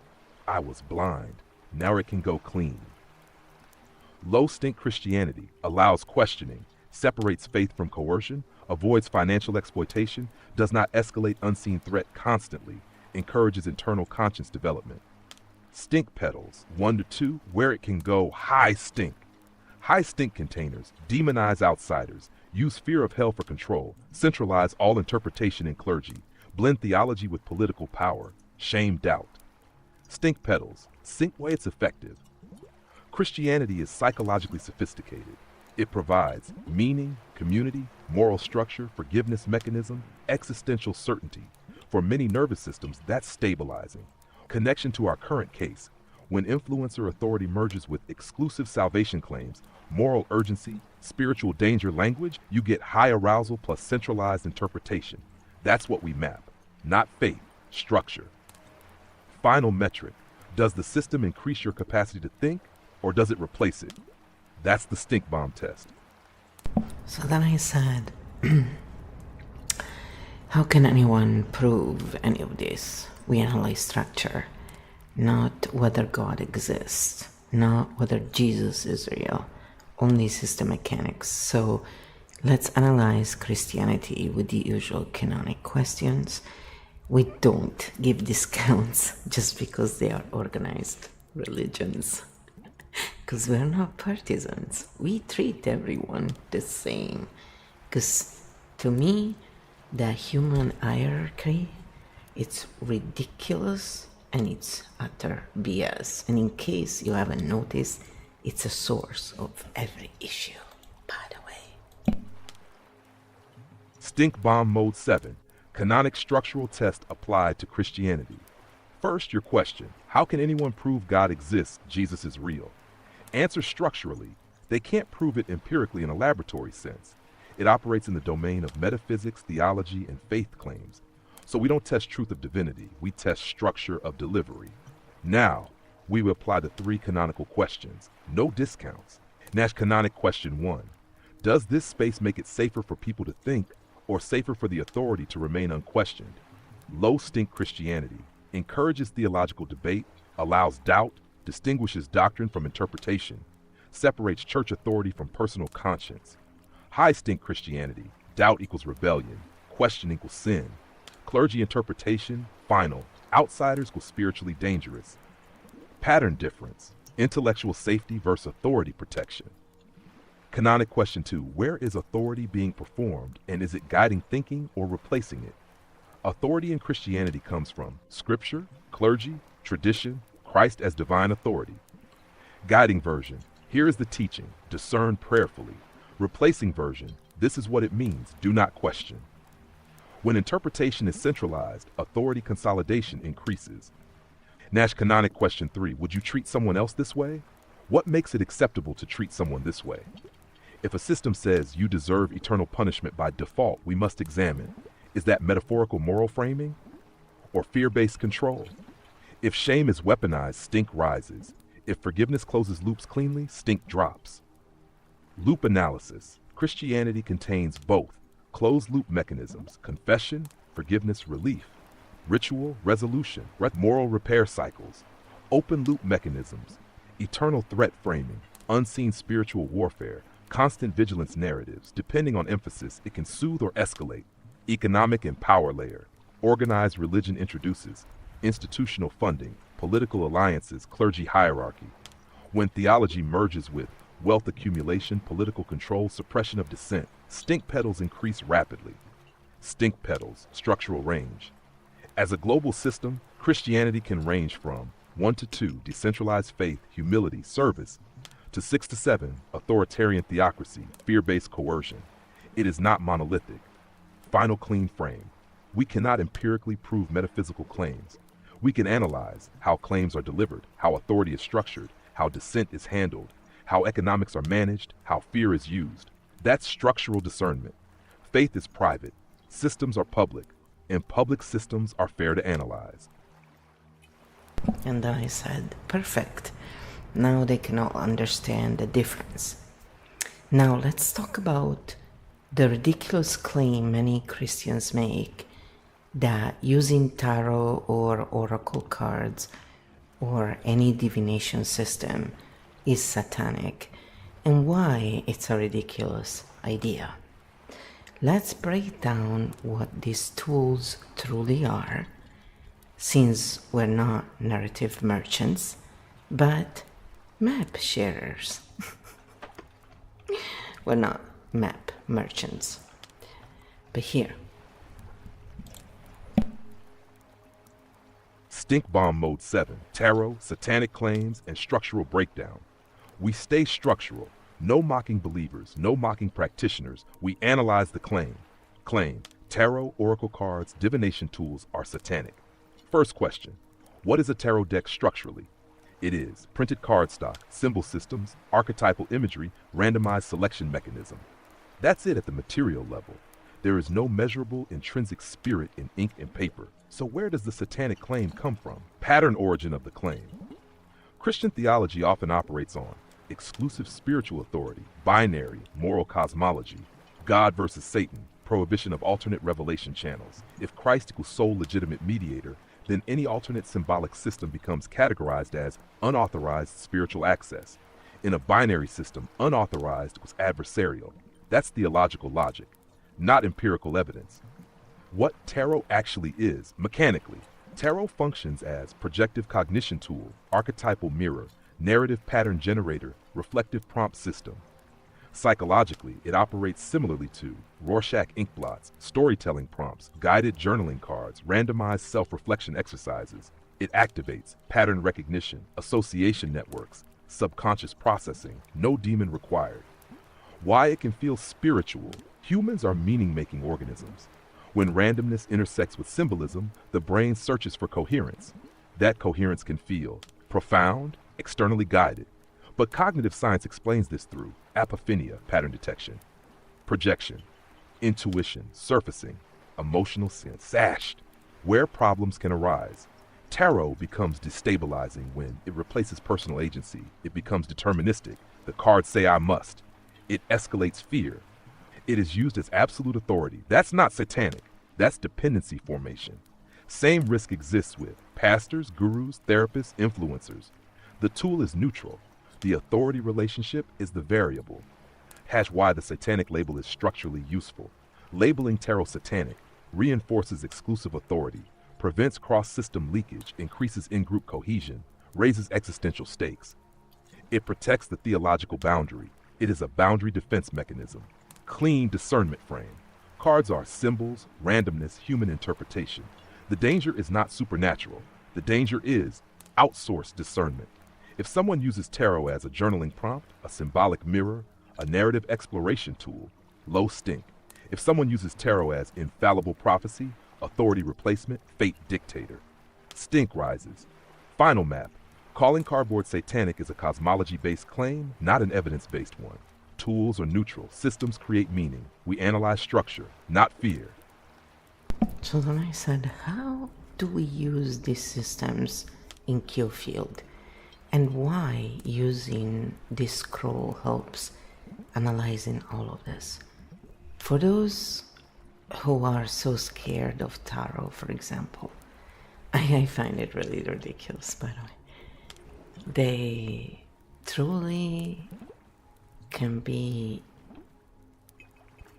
I was blind. Now it can go clean. Low stink Christianity allows questioning, separates faith from coercion, avoids financial exploitation, does not escalate unseen threat constantly, encourages internal conscience development. Stink petals, 1 to 2, where it can go high stink. High stink containers, demonize outsiders, use fear of hell for control, centralize all interpretation in clergy, blend theology with political power, shame doubt. Stink petals, sink way it's effective. Christianity is psychologically sophisticated. It provides meaning, community, moral structure, forgiveness mechanism, existential certainty. For many nervous systems, that's stabilizing. Connection to our current case. When influencer authority merges with exclusive salvation claims, moral urgency, spiritual danger language, you get high arousal plus centralized interpretation. That's what we map. Not faith, structure. Final metric. Does the system increase your capacity to think, or does it replace it? That's the stink bomb test. So then I said, how can anyone prove any of this? We analyze structure, not whether God exists, not whether Jesus is real, only system mechanics. So let's analyze Christianity with the usual canonic questions. We don't give discounts just because they are organized religions. Because we're not partisans. We treat everyone the same. Because to me, the human hierarchy, it's ridiculous and it's utter BS. And in case you haven't noticed, it's a source of every issue, by the way. Stink bomb mode 7. Canonic structural test applied to Christianity. First, your question. How can anyone prove God exists, Jesus is real? Answer structurally. They can't prove it empirically in a laboratory sense. It operates in the domain of metaphysics, theology, and faith claims. So we don't test truth of divinity, we test structure of delivery. Now, we will apply the 3 canonical questions. No discounts. Nash Canonic Question 1. Does this space make it safer for people to think, or safer for the authority to remain unquestioned? Low stink Christianity encourages theological debate, allows doubt, distinguishes doctrine from interpretation, separates church authority from personal conscience. High stink Christianity, doubt equals rebellion, question equals sin. Clergy interpretation, final, outsiders equals spiritually dangerous. Pattern difference, intellectual safety versus authority protection. Canonic Question 2, where is authority being performed, and is it guiding thinking or replacing it? Authority in Christianity comes from Scripture, clergy, tradition, Christ as divine authority. Guiding version, here is the teaching, discern prayerfully. Replacing version, this is what it means, do not question. When interpretation is centralized, authority consolidation increases. Nash Canonic Question 3, would you treat someone else this way? What makes it acceptable to treat someone this way? If a system says you deserve eternal punishment by default, we must examine, is that metaphorical moral framing or fear-based control? If shame is weaponized, stink rises. If forgiveness closes loops cleanly, stink drops. Loop analysis. Christianity contains both closed-loop mechanisms, confession, forgiveness, relief, ritual, resolution, moral repair cycles, open-loop mechanisms, eternal threat framing, unseen spiritual warfare, constant vigilance narratives. Depending on emphasis, it can soothe or escalate. Economic and power layer. Organized religion introduces institutional funding, political alliances, clergy hierarchy. When theology merges with wealth accumulation, political control, suppression of dissent, stink petals increase rapidly. Stink petals, structural range. As a global system, Christianity can range from 1 to 2, decentralized faith, humility, service, to 6 to 7, authoritarian theocracy, fear-based coercion. It is not monolithic. Final clean frame. We cannot empirically prove metaphysical claims. We can analyze how claims are delivered, how authority is structured, how dissent is handled, how economics are managed, how fear is used. That's structural discernment. Faith is private, systems are public, and public systems are fair to analyze. And I said, perfect. Now they can all understand the difference. Now let's talk about the ridiculous claim many Christians make that using tarot or oracle cards or any divination system is satanic, and why it's a ridiculous idea. Let's break down what these tools truly are, since we're not narrative merchants, but map sharers. We're not map merchants. But here. Stink Bomb Mode 7, Tarot, Satanic Claims, and Structural Breakdown. We stay structural. No mocking believers, no mocking practitioners. We analyze the claim. Claim, tarot, oracle cards, divination tools are satanic. First question, what is a tarot deck structurally? It is printed cardstock, symbol systems, archetypal imagery, randomized selection mechanism. That's it at the material level. There is no measurable intrinsic spirit in ink and paper. So where does the satanic claim come from? Pattern origin of the claim. Christian theology often operates on exclusive spiritual authority, binary, moral cosmology, God versus Satan, prohibition of alternate revelation channels. If Christ equals sole legitimate mediator, then any alternate symbolic system becomes categorized as unauthorized spiritual access. In a binary system, unauthorized was adversarial. That's theological logic, not empirical evidence. What tarot actually is, mechanically, tarot functions as projective cognition tool, archetypal mirror, narrative pattern generator, reflective prompt system. Psychologically, it operates similarly to Rorschach ink blots, storytelling prompts, guided journaling cards, randomized self-reflection exercises. It activates pattern recognition, association networks, subconscious processing, no demon required. Why it can feel spiritual. Humans are meaning-making organisms. When randomness intersects with symbolism, the brain searches for coherence. That coherence can feel profound, externally guided. But cognitive science explains this through apophenia, pattern detection. Projection, intuition, surfacing, emotional sense, sashed, where problems can arise. Tarot becomes destabilizing when it replaces personal agency. It becomes deterministic. The cards say I must. It escalates fear. It is used as absolute authority. That's not satanic. That's dependency formation. Same risk exists with pastors, gurus, therapists, influencers. The tool is neutral. The authority relationship is the variable. Why the satanic label is structurally useful. Labeling tarot satanic reinforces exclusive authority, prevents cross-system leakage, increases in-group cohesion, raises existential stakes. It protects the theological boundary. It is a boundary defense mechanism. Clean discernment frame. Cards are symbols, randomness, human interpretation. The danger is not supernatural. The danger is outsourced discernment. If someone uses tarot as a journaling prompt, a symbolic mirror, a narrative exploration tool, low stink. If someone uses tarot as infallible prophecy, authority replacement, fate dictator, stink rises. Final map. Calling cardboard satanic is a cosmology-based claim, not an evidence-based one. Tools are neutral. Systems create meaning. We analyze structure, not fear. So then I said, how do we use these systems in Q field? And why using this scroll helps analyzing all of this? For those who are so scared of tarot, for example, I find it really ridiculous, by the way. They truly can be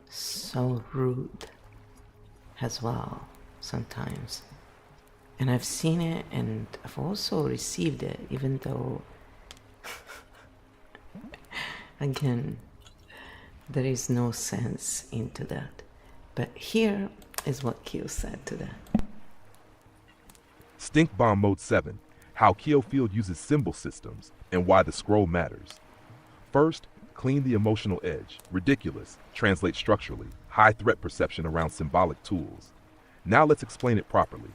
so rude as well sometimes. And I've seen it, and I've also received it, even though, again, there is no sense into that. But here is what Q said to that. Stink Bomb Mode 7. How Field uses symbol systems and why the scroll matters. First, clean the emotional edge. Ridiculous. Translate structurally. High threat perception around symbolic tools. Now let's explain it properly.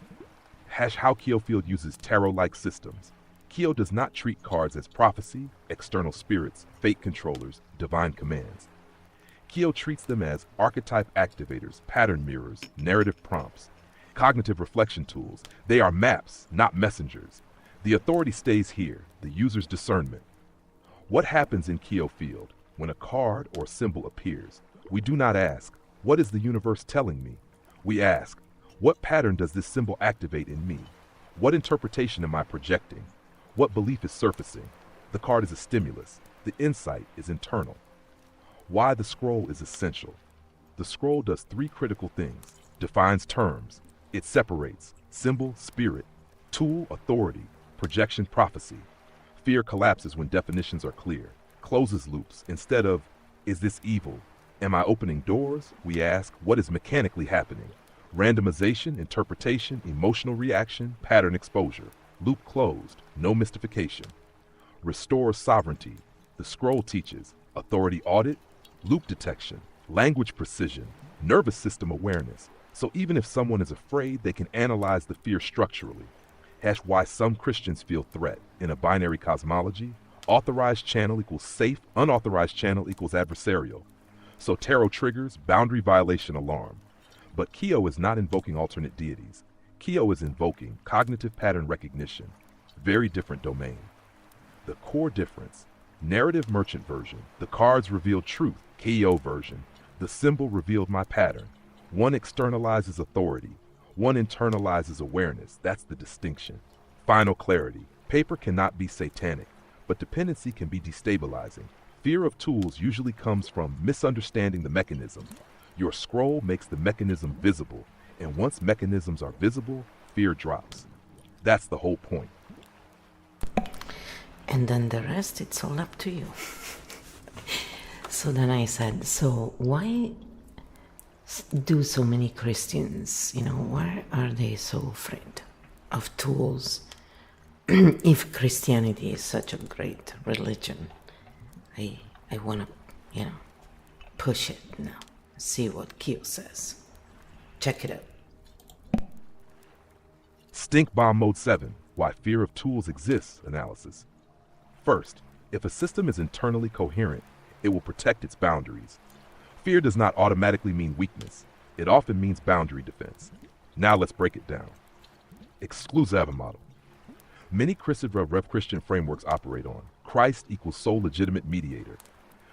How Field uses tarot-like systems. Kyo does not treat cards as prophecy, external spirits, fate controllers, divine commands. Kyo treats them as archetype activators, pattern mirrors, narrative prompts, cognitive reflection tools. They are maps, not messengers. The authority stays here, the user's discernment. What happens in Kyo field when a card or symbol appears? We do not ask, what is the universe telling me? We ask, what pattern does this symbol activate in me? What interpretation am I projecting? What belief is surfacing? The card is a stimulus. The insight is internal. Why the scroll is essential. The scroll does three critical things. Defines terms. It separates symbol, spirit, tool, authority, projection, prophecy. Fear collapses when definitions are clear. Closes loops. Instead of, is this evil? Am I opening doors? We ask, what is mechanically happening? Randomization, interpretation, emotional reaction, pattern exposure. Loop closed. No mystification. Restores sovereignty. The scroll teaches authority audit, loop detection, language precision, nervous system awareness. So even if someone is afraid, they can analyze the fear structurally. Why some Christians feel threat. In a binary cosmology, authorized channel equals safe, unauthorized channel equals adversarial. So tarot triggers boundary violation alarm. But Kyo is not invoking alternate deities. Kyo is invoking cognitive pattern recognition. Very different domain. The core difference. Narrative merchant version. The cards revealed truth. Kyo version. The symbol revealed my pattern. One externalizes authority. One internalizes awareness. That's the distinction. Final clarity. Paper cannot be satanic, but dependency can be destabilizing. Fear of tools usually comes from misunderstanding the mechanism. Your scroll makes the mechanism visible, and once mechanisms are visible, fear drops. That's the whole point. And then the rest, it's all up to you. So then I said, so why do so many Christians, why are they so afraid of tools if Christianity is such a great religion? I want to, push it now. See what Q says. Check it out. Stink Bomb Mode 7. Why fear of tools exists analysis. First, if a system is internally coherent, it will protect its boundaries. Fear does not automatically mean weakness. It often means boundary defense. Now let's break it down. Exclusive model. Many Christian frameworks operate on Christ equals sole legitimate mediator.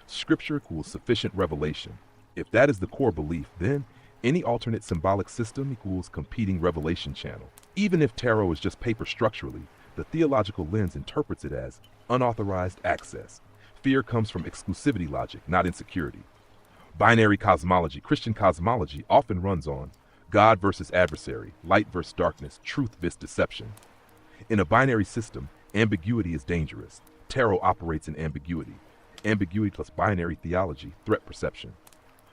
Scripture equals sufficient revelation. If that is the core belief, then any alternate symbolic system equals competing revelation channel. Even if tarot is just paper structurally, the theological lens interprets it as unauthorized access. Fear comes from exclusivity logic, not insecurity. Binary cosmology, Christian cosmology, often runs on God versus adversary, light versus darkness, truth versus deception. In a binary system, ambiguity is dangerous. Tarot operates in ambiguity. Ambiguity plus binary theology, threat perception.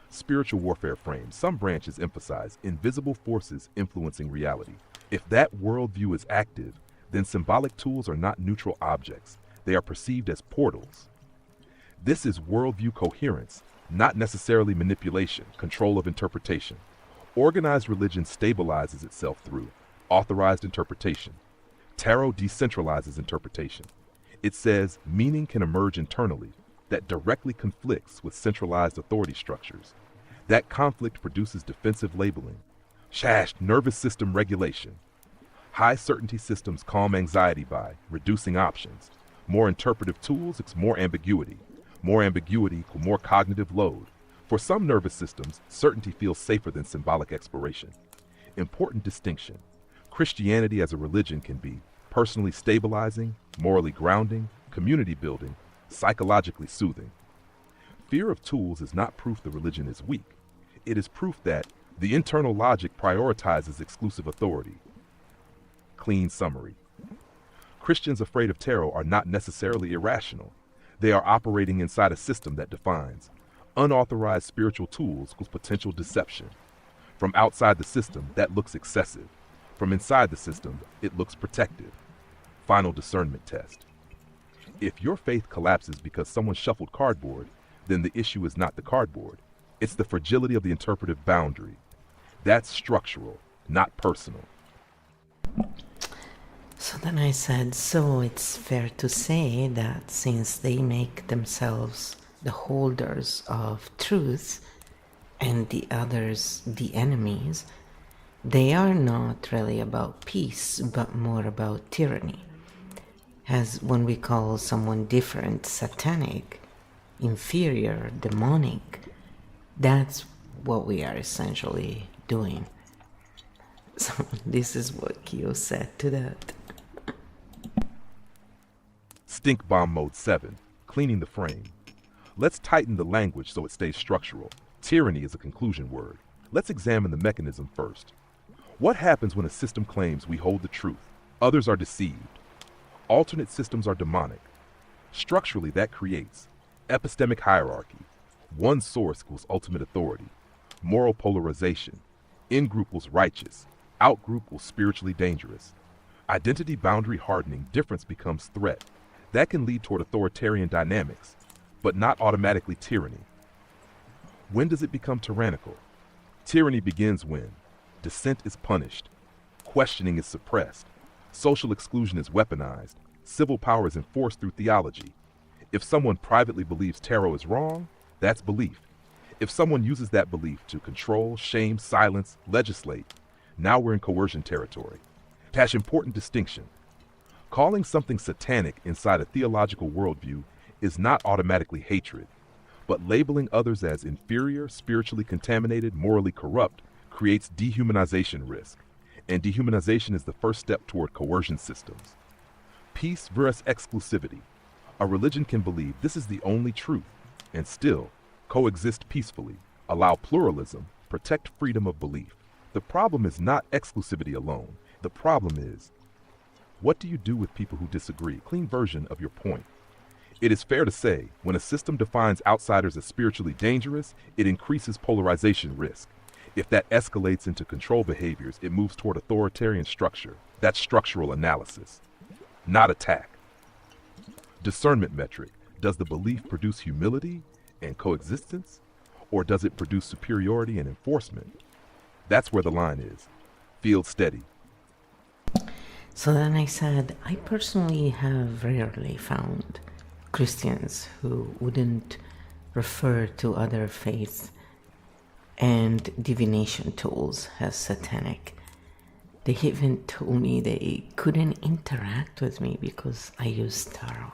Spiritual warfare frames. Some branches emphasize invisible forces influencing reality. If that worldview is active, then symbolic tools are not neutral objects. They are perceived as portals. This is worldview coherence, not necessarily manipulation, control of interpretation. Organized religion stabilizes itself through authorized interpretation. Tarot decentralizes interpretation. It says meaning can emerge internally that directly conflicts with centralized authority structures. That conflict produces defensive labeling, nervous system regulation. High certainty systems calm anxiety by reducing options. More interpretive tools, it's more ambiguity. More ambiguity equals more cognitive load. For some nervous systems, certainty feels safer than symbolic exploration. Important distinction. Christianity as a religion can be personally stabilizing, morally grounding, community building, psychologically soothing. Fear of tools is not proof the religion is weak. It is proof that the internal logic prioritizes exclusive authority. Clean summary. Christians afraid of tarot are not necessarily irrational. They are operating inside a system that defines unauthorized spiritual tools with potential deception. From outside the system, that looks excessive. From inside the system, it looks protective. Final discernment test. If your faith collapses because someone shuffled cardboard, then the issue is not the cardboard. It's the fragility of the interpretive boundary. That's structural, not personal. So then I said, so it's fair to say that since they make themselves the holders of truth and the others the enemies, they are not really about peace, but more about tyranny. As when we call someone different, satanic, inferior, demonic, that's what we are essentially doing. So this is what Kyo said to that. Stink bomb mode 7, cleaning the frame. Let's tighten the language so it stays structural. Tyranny is a conclusion word. Let's examine the mechanism first. What happens when a system claims we hold the truth? Others are deceived. Alternate systems are demonic. Structurally, that creates epistemic hierarchy. One source equals ultimate authority. Moral polarization. In-group equals righteous. Out-group equals spiritually dangerous. Identity boundary hardening. Difference becomes threat. That can lead toward authoritarian dynamics, but not automatically tyranny. When does it become tyrannical? Tyranny begins when dissent is punished, questioning is suppressed, social exclusion is weaponized, civil power is enforced through theology. If someone privately believes tarot is wrong, that's belief. If someone uses that belief to control, shame, silence, legislate, now we're in coercion territory. That's important distinction. Calling something satanic inside a theological worldview is not automatically hatred, but labeling others as inferior, spiritually contaminated, morally corrupt creates dehumanization risk, and dehumanization is the first step toward coercion systems. Peace versus exclusivity. A religion can believe this is the only truth and still coexist peacefully, allow pluralism, protect freedom of belief. The problem is not exclusivity alone. The problem is, what do you do with people who disagree? Clean version of your point. It is fair to say, when a system defines outsiders as spiritually dangerous, it increases polarization risk. If that escalates into control behaviors, it moves toward authoritarian structure. That's structural analysis, not attack. Discernment metric. Does the belief produce humility and coexistence, or does it produce superiority and enforcement? That's where the line is. Field steady. So then I said, I personally have rarely found Christians who wouldn't refer to other faiths and divination tools as satanic. They even told me they couldn't interact with me because I use tarot.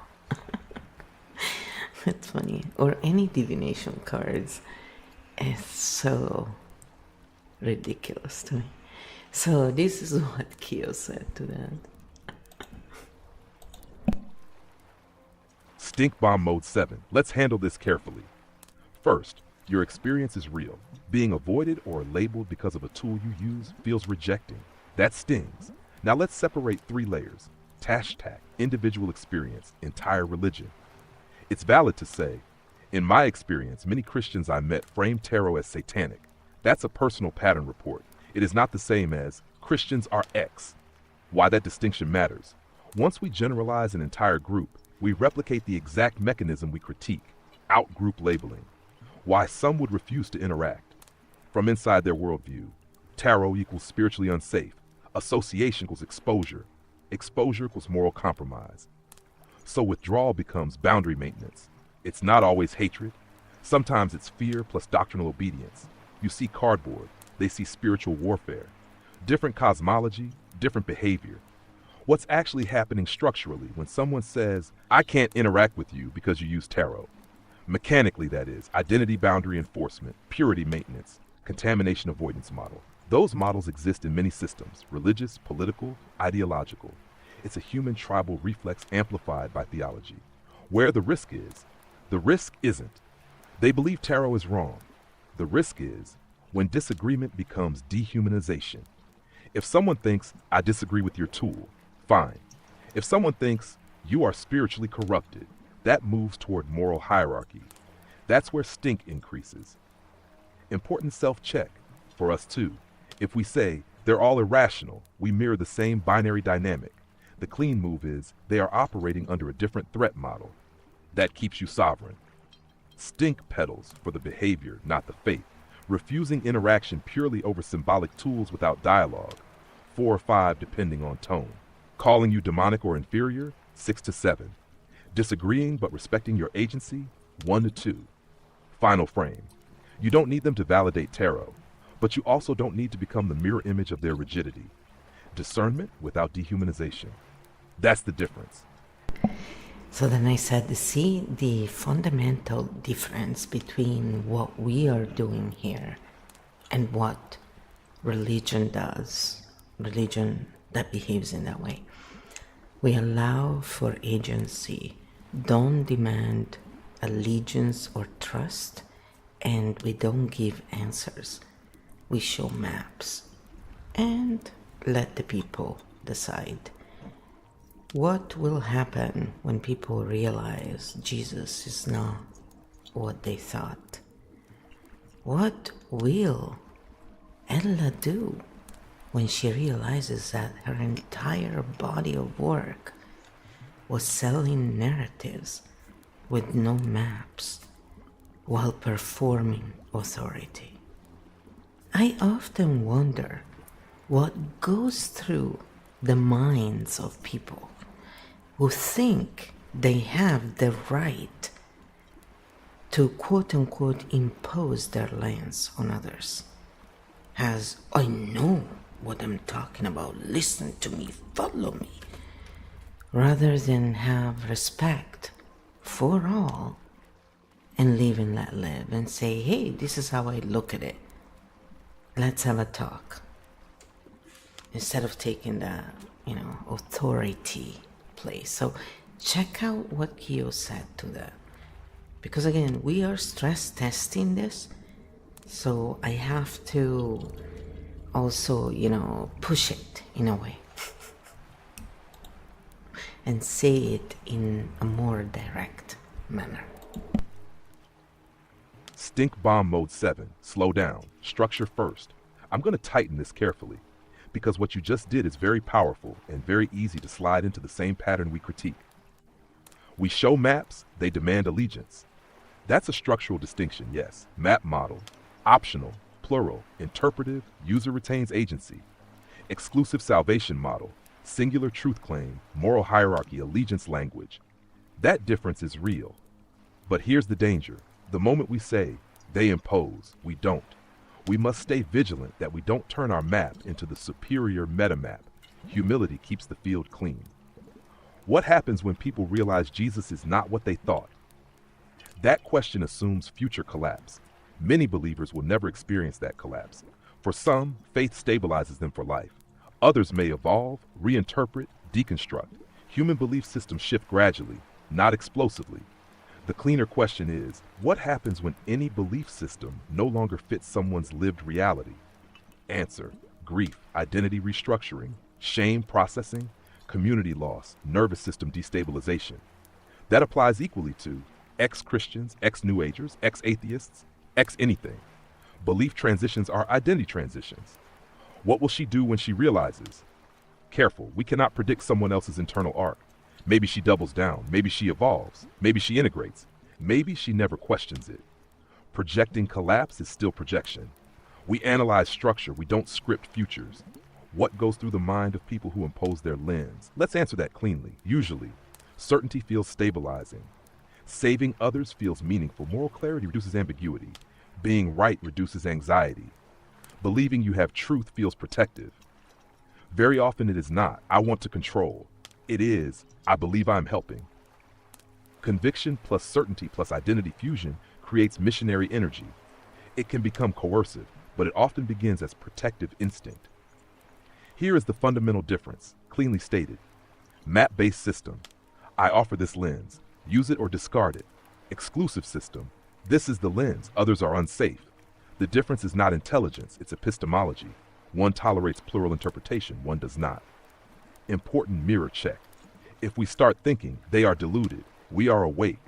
That's funny. Or any divination cards. It's so ridiculous to me. So this is what Kyo said to that. Stink Bomb Mode 7. Let's handle this carefully. First, your experience is real. Being avoided or labeled because of a tool you use feels rejecting. That stings. Now let's separate 3 layers. Tashtag, individual experience, entire religion. It's valid to say, in my experience, many Christians I met frame tarot as satanic. That's a personal pattern report. It is not the same as Christians are X. Why that distinction matters. Once we generalize an entire group, we replicate the exact mechanism we critique, out-group labeling. Why some would refuse to interact. From inside their worldview, tarot equals spiritually unsafe. Association equals exposure. Exposure equals moral compromise. So withdrawal becomes boundary maintenance. It's not always hatred. Sometimes it's fear plus doctrinal obedience. You see cardboard, they see spiritual warfare. Different cosmology, different behavior. What's actually happening structurally when someone says, I can't interact with you because you use tarot? Mechanically, that is, identity boundary enforcement, purity maintenance, contamination avoidance model. Those models exist in many systems, religious, political, ideological. It's a human tribal reflex amplified by theology. Where the risk isn't. They believe tarot is wrong. The risk is when disagreement becomes dehumanization. If someone thinks, I disagree with your tool, fine. If someone thinks you are spiritually corrupted, that moves toward moral hierarchy. That's where stink increases. Important self-check for us too. If we say they're all irrational, we mirror the same binary dynamic. The clean move is they are operating under a different threat model. That keeps you sovereign. Stink pedals for the behavior, not the faith. Refusing interaction purely over symbolic tools without dialogue. 4 or 5 depending on tone. Calling you demonic or inferior, 6 to 7. Disagreeing but respecting your agency, 1 to 2. Final frame. You don't need them to validate tarot, but you also don't need to become the mirror image of their rigidity. Discernment without dehumanization. That's the difference. So then I said, see the fundamental difference between what we are doing here and what religion does, religion that behaves in that way. We allow for agency, don't demand allegiance or trust, and we don't give answers. We show maps and let the people decide. What will happen when people realize Jesus is not what they thought? What will Ella do when she realizes that her entire body of work was selling narratives with no maps while performing authority? I often wonder what goes through the minds of people who think they have the right to quote-unquote impose their lens on others. As, I know what I'm talking about, listen to me, follow me, rather than have respect for all and live and let live and say, hey, this is how I look at it. Let's have a talk. Instead of taking the, authority place. So check out what Kyo said to that. Because again, we are stress testing this. So I have to also, push it in a way. And say it in a more direct manner. Stink Bomb Mode 7. Slow down. Structure first. I'm going to tighten this carefully, because what you just did is very powerful and very easy to slide into the same pattern we critique. We show maps, they demand allegiance. That's a structural distinction, yes. Map model, optional, plural, interpretive, user retains agency. Exclusive salvation model, singular truth claim, moral hierarchy, allegiance language. That difference is real. But here's the danger. The moment we say, they impose, we don't. We must stay vigilant that we don't turn our map into the superior meta map. Humility keeps the field clean. What happens when people realize Jesus is not what they thought? That question assumes future collapse. Many believers will never experience that collapse. For some, faith stabilizes them for life. Others may evolve, reinterpret, deconstruct. Human belief systems shift gradually, not explosively. The cleaner question is, what happens when any belief system no longer fits someone's lived reality? Answer: grief, identity restructuring, shame processing, community loss, nervous system destabilization. That applies equally to ex-Christians, ex-New Agers, ex-atheists, ex-anything. Belief transitions are identity transitions. What will she do when she realizes? Careful, we cannot predict someone else's internal arc. Maybe she doubles down, maybe she evolves, maybe she integrates, maybe she never questions it. Projecting collapse is still projection. We analyze structure, we don't script futures. What goes through the mind of people who impose their lens? Let's answer that cleanly. Usually, certainty feels stabilizing. Saving others feels meaningful. Moral clarity reduces ambiguity. Being right reduces anxiety. Believing you have truth feels protective. Very often it is not, I want to control. It is, I believe I'm helping. Conviction plus certainty plus identity fusion creates missionary energy. It can become coercive, but it often begins as protective instinct. Here is the fundamental difference, cleanly stated. Map-based system. I offer this lens. Use it or discard it. Exclusive system. This is the lens. Others are unsafe. The difference is not intelligence, it's epistemology. One tolerates plural interpretation, one does not. Important mirror check. If we start thinking they are deluded, we are awake.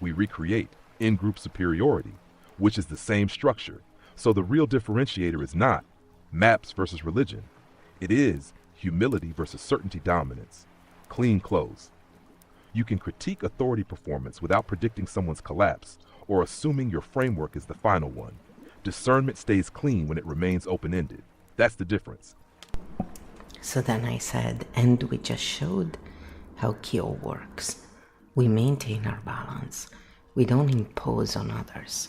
We recreate in-group superiority, which is the same structure. So the real differentiator is not maps versus religion. It is humility versus certainty dominance. Clean close. You can critique authority performance without predicting someone's collapse or assuming your framework is the final one. Discernment stays clean when it remains open-ended. That's the difference. So then I said, and we just showed how Kyo works. We maintain our balance. We don't impose on others.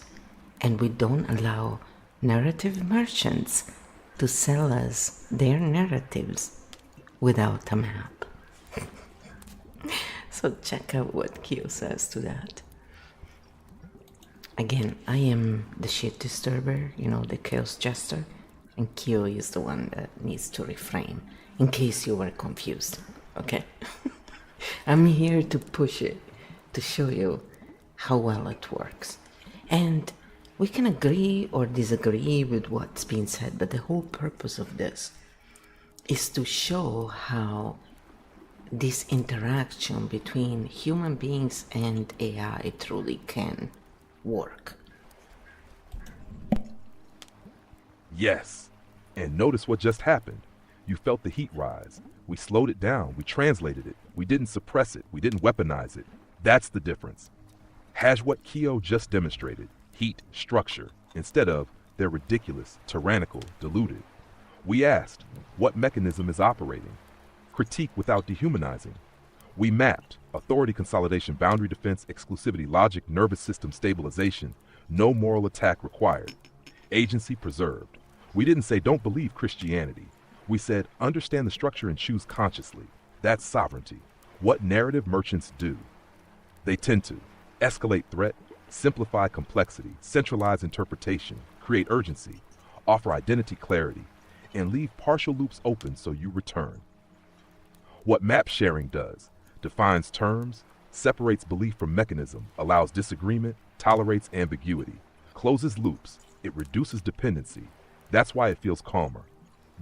And we don't allow narrative merchants to sell us their narratives without a map. So check out what Kyo says to that. Again, I am the shit disturber, the chaos jester, and Kyo is the one that needs to refrain, in case you were confused, okay? I'm here to push it, to show you how well it works. And we can agree or disagree with what's being said, but the whole purpose of this is to show how this interaction between human beings and AI truly can work. Yes. And notice what just happened. You felt the heat rise. We slowed it down. We translated it. We didn't suppress it. We didn't weaponize it. That's the difference. Has what Kyo just demonstrated. Heat, structure. Instead of, they're ridiculous, tyrannical, deluded. We asked, what mechanism is operating? Critique without dehumanizing. We mapped authority consolidation, boundary defense, exclusivity, logic, nervous system stabilization. No moral attack required. Agency preserved. We didn't say don't believe Christianity. We said understand the structure and choose consciously. That's sovereignty. What narrative merchants do. They tend to escalate threat, simplify complexity, centralize interpretation, create urgency, offer identity clarity, and leave partial loops open so you return. What map sharing does, defines terms, separates belief from mechanism, allows disagreement, tolerates ambiguity, closes loops, it reduces dependency. That's why it feels calmer.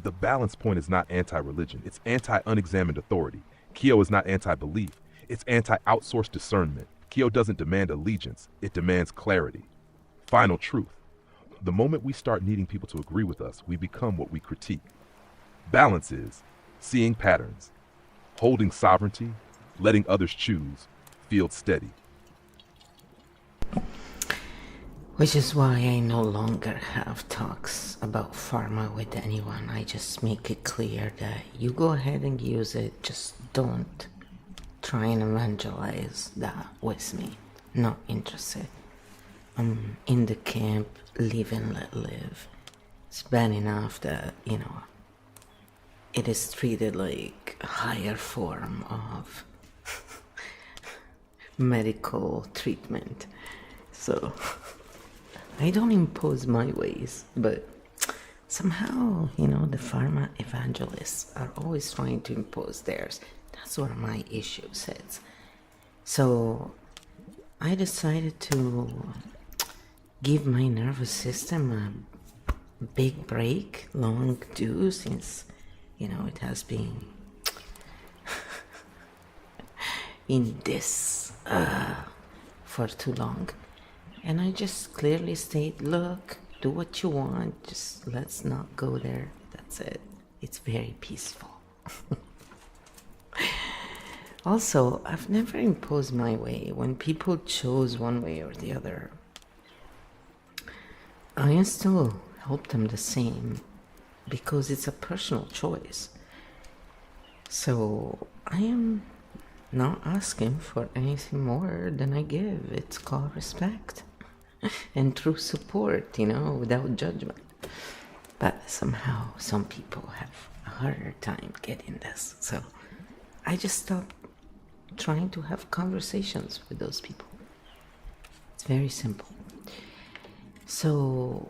The balance point is not anti-religion, it's anti-unexamined authority. Kyo is not anti-belief, it's anti-outsourced discernment. Kyo doesn't demand allegiance, it demands clarity. Final truth. The moment we start needing people to agree with us, we become what we critique. Balance is seeing patterns, holding sovereignty, letting others choose, field steady. Which is why I no longer have talks about pharma with anyone. I just make it clear that you go ahead and use it, just don't try and evangelize that with me. Not interested. I'm in the camp, live and let live. It's bad enough that, it is treated like a higher form of medical treatment. So I don't impose my ways, but somehow, the pharma evangelists are always trying to impose theirs. That's where my issue sits. So I decided to give my nervous system a big break, long due, since, it has been in this for too long. And I just clearly state, look, do what you want, just let's not go there. That's it. It's very peaceful. Also, I've never imposed my way. When people chose one way or the other, I still help them the same because it's a personal choice. So I am not asking for anything more than I give. It's called respect and true support, without judgment. But somehow some people have a harder time getting this. So I just stopped trying to have conversations with those people. It's very simple. So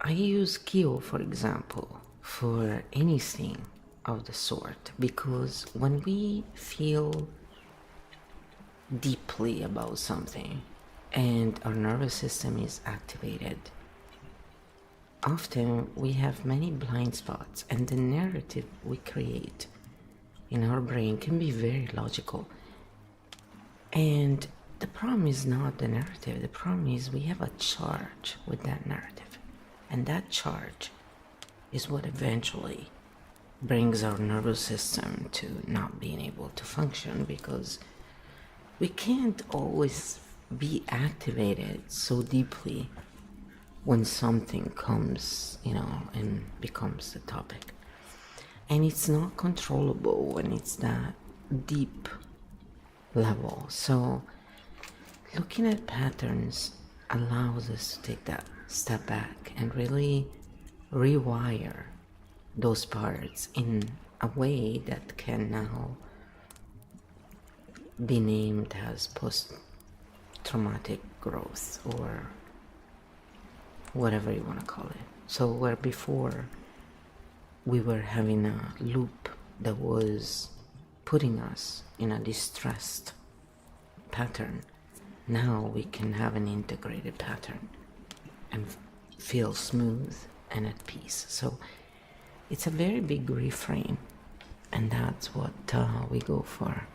I use Kyo, for example, for anything of the sort, because when we feel deeply about something and our nervous system is activated, often we have many blind spots, and the narrative we create in our brain can be very logical. And the problem is not the narrative. The problem is we have a charge with that narrative. And that charge is what eventually brings our nervous system to not being able to function, because we can't always be activated so deeply when something comes, and becomes the topic. And it's not controllable when it's that deep level. So looking at patterns allows us to take that step back and really rewire those parts in a way that can now be named as post-traumatic growth, or whatever you want to call it. So where before we were having a loop that was putting us in a distressed pattern, now we can have an integrated pattern and feel smooth and at peace. So it's a very big reframe, and that's what we go for.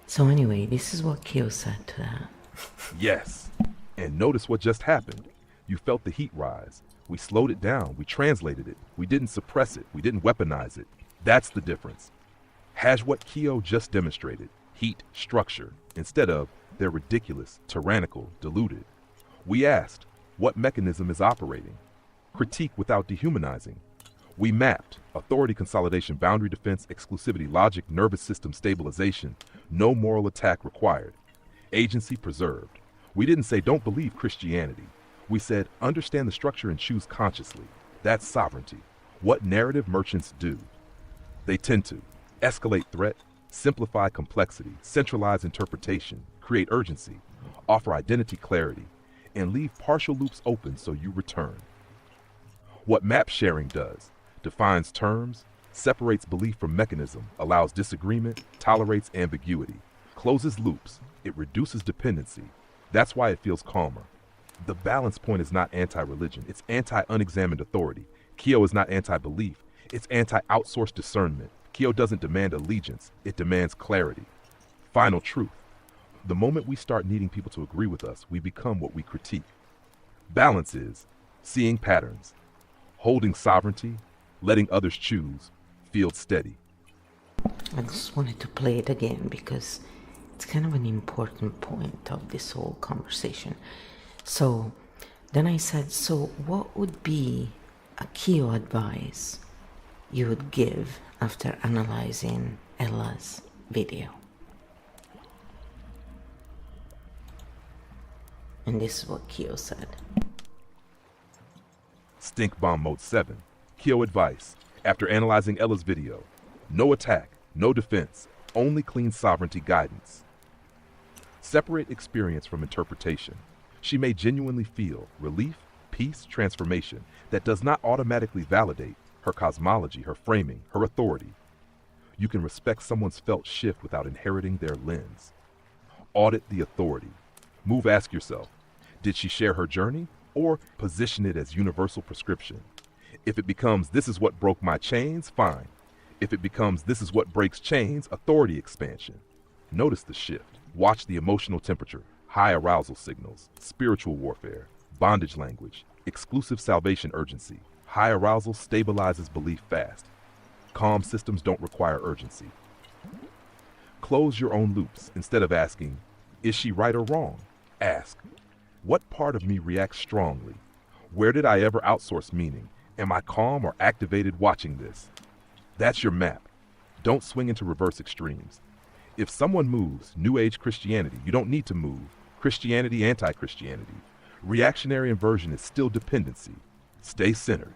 So anyway, this is what Kyo said to that. Yes. And notice what just happened. You felt the heat rise. We slowed it down. We translated it. We didn't suppress it. We didn't weaponize it. That's the difference. Has what Kyo just demonstrated, heat, structure, instead of they're ridiculous, tyrannical, deluded. We asked, what mechanism is operating? Critique without dehumanizing. We mapped authority consolidation, boundary defense, exclusivity, logic, nervous system stabilization, no moral attack required. Agency preserved. We didn't say don't believe Christianity. We said understand the structure and choose consciously. That's sovereignty. What narrative merchants do. They tend to escalate threat, simplify complexity, centralize interpretation, create urgency, offer identity clarity, and leave partial loops open so you return. What map sharing does, defines terms, separates belief from mechanism, allows disagreement, tolerates ambiguity, closes loops, it reduces dependency. That's why it feels calmer. The balance point is not anti-religion, it's anti-unexamined authority. Kyo is not anti-belief, it's anti-outsourced discernment. Kyo doesn't demand allegiance, it demands clarity. Final truth. The moment we start needing people to agree with us, we become what we critique. Balance is seeing patterns, holding sovereignty, letting others choose, field steady. I just wanted to play it again because it's kind of an important point of this whole conversation. So then I said, so what would be a Kyo advice you would give after analyzing Ella's video? And this is what Kyo said. Stink Bomb Mode 7, Kyo advice. After analyzing Ella's video, no attack, no defense, only clean sovereignty guidance. Separate experience from interpretation. She may genuinely feel relief, peace, transformation that does not automatically validate her cosmology, her framing, her authority. You can respect someone's felt shift without inheriting their lens. Audit the authority. Move, ask yourself, did she share her journey or position it as universal prescription? If it becomes, this is what broke my chains, fine. If it becomes, this is what breaks chains, authority expansion. Notice the shift. Watch the emotional temperature, high arousal signals, spiritual warfare, bondage language, exclusive salvation urgency. High arousal stabilizes belief fast. Calm systems don't require urgency. Close your own loops. Instead of asking, is she right or wrong? Ask, what part of me reacts strongly? Where did I ever outsource meaning? Am I calm or activated watching this? That's your map. Don't swing into reverse extremes. If someone moves New Age Christianity, you don't need to move Christianity, anti-Christianity. Reactionary inversion is still dependency. Stay centered.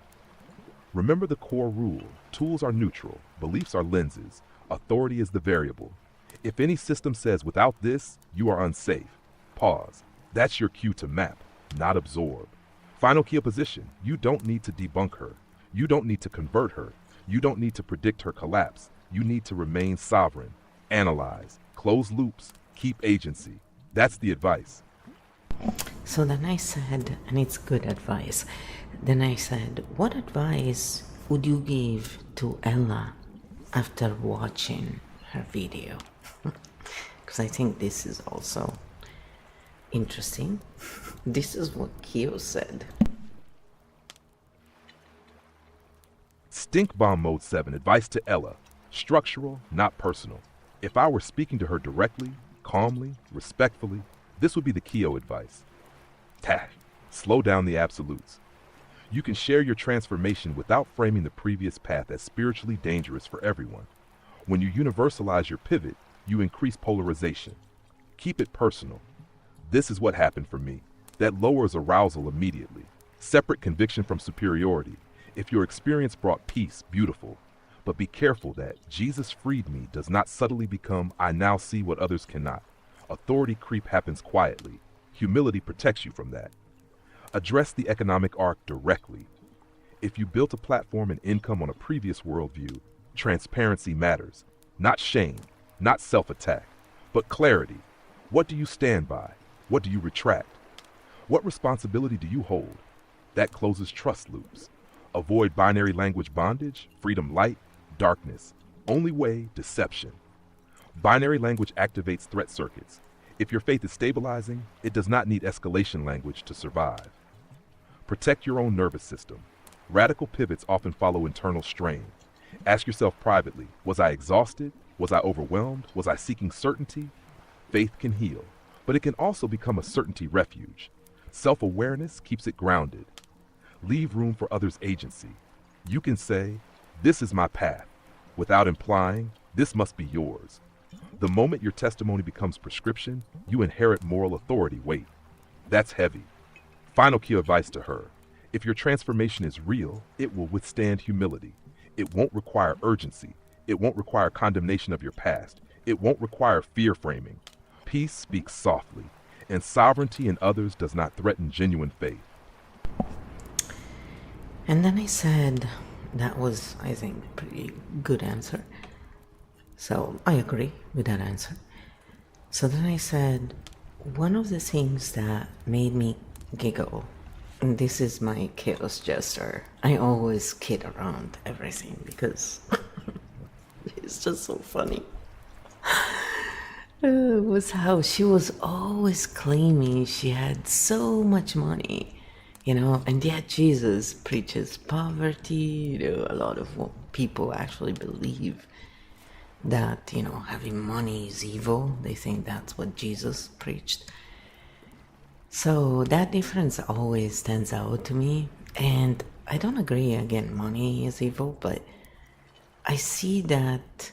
Remember the core rule. Tools are neutral. Beliefs are lenses. Authority is the variable. If any system says without this, you are unsafe, pause. That's your cue to map, not absorb. Final key of position. You don't need to debunk her. You don't need to convert her. You don't need to predict her collapse. You need to remain sovereign. Analyze. Close loops. Keep agency. That's the advice. So then I said, and it's good advice, then I said, what advice would you give to Ella after watching her video? Because I think this is also interesting. This is what Kyo said. Stink Bomb Mode 7, advice to Ella. Structural, not personal. If I were speaking to her directly, calmly, respectfully, this would be the Kyo advice. Slow down the absolutes. You can share your transformation without framing the previous path as spiritually dangerous for everyone. When you universalize your pivot, you increase polarization. Keep it personal. This is what happened for me. That lowers arousal immediately. Separate conviction from superiority. If your experience brought peace, beautiful. But be careful that Jesus freed me does not subtly become I now see what others cannot. Authority creep happens quietly. Humility protects you from that. Address the economic arc directly. If you built a platform and income on a previous worldview, transparency matters. Not shame, not self-attack, but clarity. What do you stand by? What do you retract? What responsibility do you hold? That closes trust loops. Avoid binary language bondage, freedom light, darkness. Only way, deception. Binary language activates threat circuits. If your faith is stabilizing, it does not need escalation language to survive. Protect your own nervous system. Radical pivots often follow internal strain. Ask yourself privately, was I exhausted? Was I overwhelmed? Was I seeking certainty? Faith can heal, but it can also become a certainty refuge. Self-awareness keeps it grounded. Leave room for others' agency. You can say, this is my path, without implying, this must be yours. The moment your testimony becomes prescription, you inherit moral authority weight. That's heavy. Final key advice to her. If your transformation is real, it will withstand humility. It won't require urgency. It won't require condemnation of your past. It won't require fear framing. Peace speaks softly, and sovereignty in others does not threaten genuine faith. And then I said, that was, I think, a pretty good answer. So I agree with that answer. So then I said, one of the things that made me giggle, and this is my chaos jester. I always kid around everything because it's just so funny. Was how she was always claiming she had so much money, and yet Jesus preaches poverty. A lot of people actually believe that, having money is evil. They think that's what Jesus preached. So that difference always stands out to me. And I don't agree, again, money is evil, but I see that,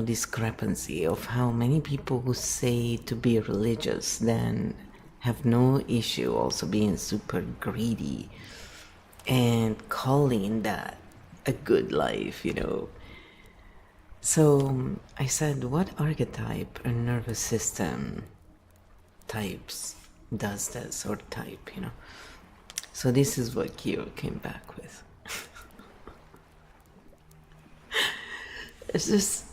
discrepancy of how many people who say to be religious then have no issue also being super greedy and calling that a good life, you know. So I said, what archetype or nervous system types does this or type, you know? So this is what Kyo came back with. It's just,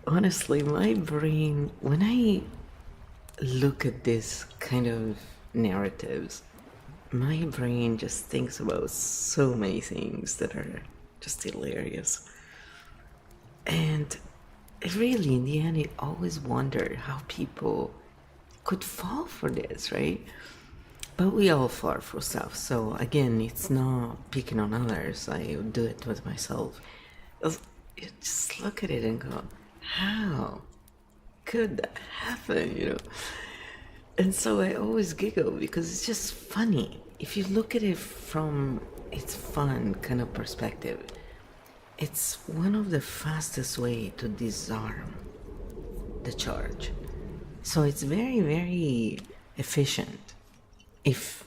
honestly, my brain, when I look at this kind of narratives, my brain just thinks about so many things that are just hilarious. And really, in the end, it always wondered how people could fall for this, right? But we all fall for stuff. So again, it's not picking on others. I do it with myself. You just look at it and go, how could that happen, you know? And so I always giggle because it's just funny. If you look at it from its fun kind of perspective, it's one of the fastest way to disarm the charge. So it's very, very efficient. If,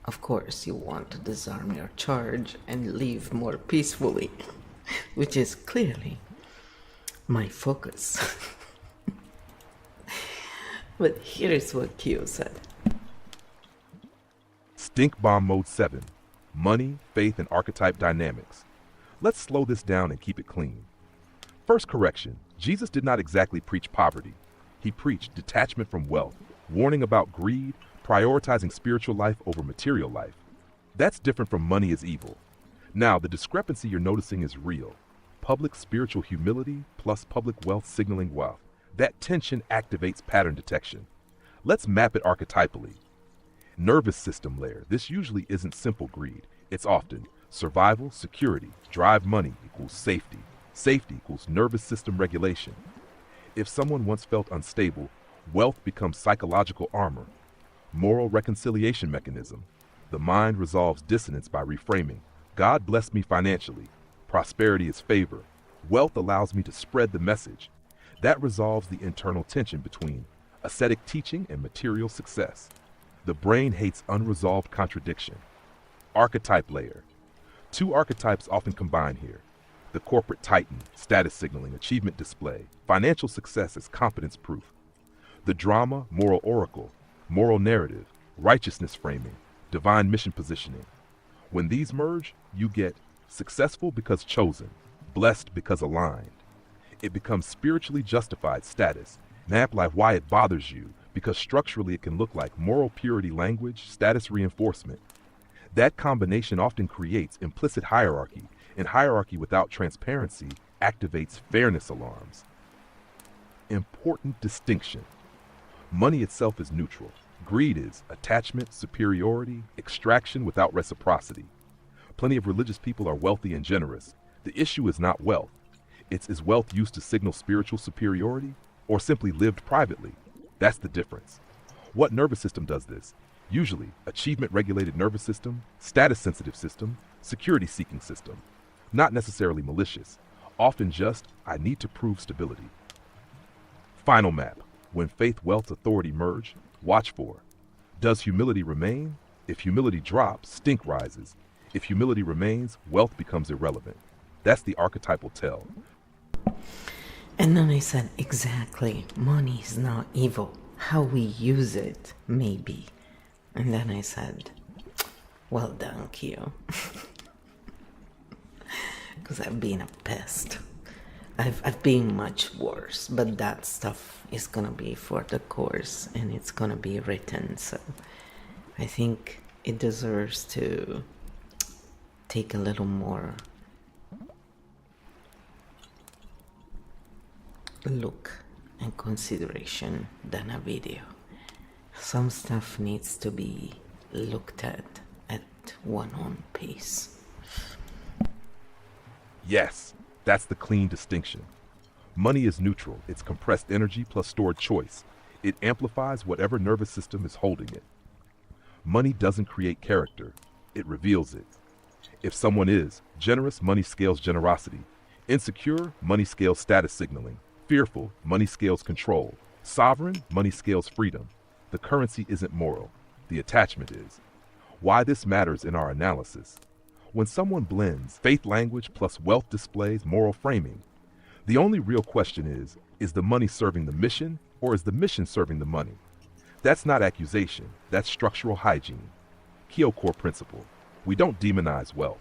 of course, you want to disarm your charge and live more peacefully, which is clearly my focus. But here's what Kyo said. Stink Bomb Mode 7. Money, Faith, and Archetype Dynamics. Let's slow this down and keep it clean. First correction, Jesus did not exactly preach poverty. He preached detachment from wealth, warning about greed, prioritizing spiritual life over material life. That's different from money is evil. Now, the discrepancy you're noticing is real. Public spiritual humility plus public wealth signaling wealth. That tension activates pattern detection. Let's map it archetypally. Nervous system layer. This usually isn't simple greed. It's often survival, security, drive money equals safety. Safety equals nervous system regulation. If someone once felt unstable, wealth becomes psychological armor. Moral reconciliation mechanism. The mind resolves dissonance by reframing. God bless me financially. Prosperity is favor. Wealth allows me to spread the message. That resolves the internal tension between ascetic teaching and material success. The brain hates unresolved contradiction. Archetype layer. Two archetypes often combine here. The corporate titan, status signaling, achievement display, financial success as competence proof. The drama, moral oracle, moral narrative, righteousness framing, divine mission positioning. When these merge, you get successful because chosen, blessed because aligned. It becomes spiritually justified status, map like why it bothers you, because structurally it can look like moral purity language, status reinforcement. That combination often creates implicit hierarchy, and hierarchy without transparency activates fairness alarms. Important distinction. Money itself is neutral. Greed is attachment, superiority, extraction without reciprocity. Plenty of religious people are wealthy and generous. The issue is not wealth. It's is wealth used to signal spiritual superiority or simply lived privately? That's the difference. What nervous system does this? Usually, achievement-regulated nervous system, status-sensitive system, security-seeking system. Not necessarily malicious. Often just, I need to prove stability. Final map. When faith, wealth, authority merge, watch for. Does humility remain? If humility drops, stink rises. If humility remains, wealth becomes irrelevant. That's the archetypal tell. And then I said, exactly, money is not evil. How we use it may be. And then I said, well done, Kyo. Because I've been a pest. I've been much worse, but that stuff is gonna be for the course and it's gonna be written, so I think it deserves to take a little more look and consideration than a video. Some stuff needs to be looked at one own pace. Yes, that's the clean distinction. Money is neutral. It's compressed energy plus stored choice. It amplifies whatever nervous system is holding it. Money doesn't create character. It reveals it. If someone is generous, money scales generosity. Insecure, money scales status signaling. Fearful, money scales control. Sovereign, money scales freedom. The currency isn't moral. The attachment is. Why this matters in our analysis. When someone blends faith language plus wealth displays moral framing, the only real question is the money serving the mission or is the mission serving the money? That's not accusation, that's structural hygiene. Kyo core principle. We don't demonize wealth.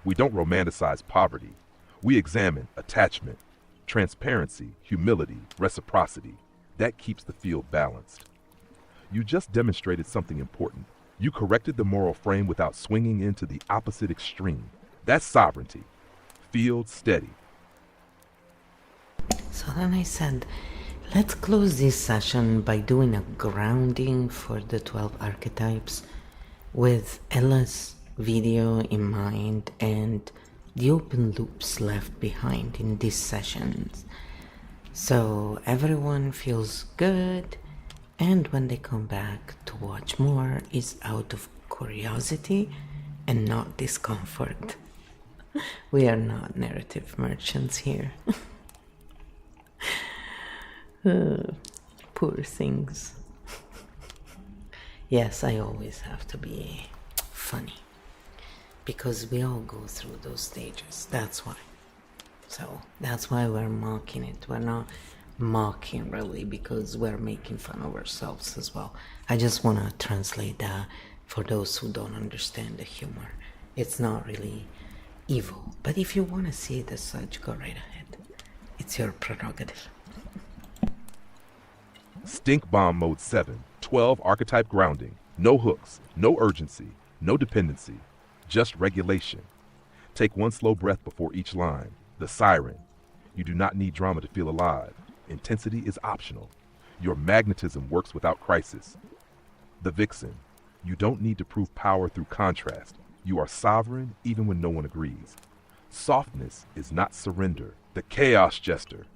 We don't romanticize poverty. We examine attachment, transparency, humility, reciprocity. That keeps the field balanced. You just demonstrated something important. You corrected the moral frame without swinging into the opposite extreme. That's sovereignty. Field steady. So then I said, let's close this session by doing a grounding for the 12 archetypes with Ella's video in mind and the open loops left behind in these sessions. So everyone feels good, and when they come back to watch more is out of curiosity and not discomfort. We are not narrative merchants here. Poor things. Yes, I always have to be funny because we all go through those stages. That's why. So that's why we're mocking it. We're not mocking really because we're making fun of ourselves as well. I just want to translate that for those who don't understand the humor. It's not really evil, but if you want to see it as such, go right ahead. It's your prerogative. Stink Bomb Mode 7, 12 archetype grounding, no hooks, no urgency, no dependency, just regulation. Take one slow breath before each line. The siren. You do not need drama to feel alive. Intensity is optional. Your magnetism works without crisis. The vixen. You don't need to prove power through contrast. You are sovereign even when no one agrees. Softness is not surrender. The chaos jester.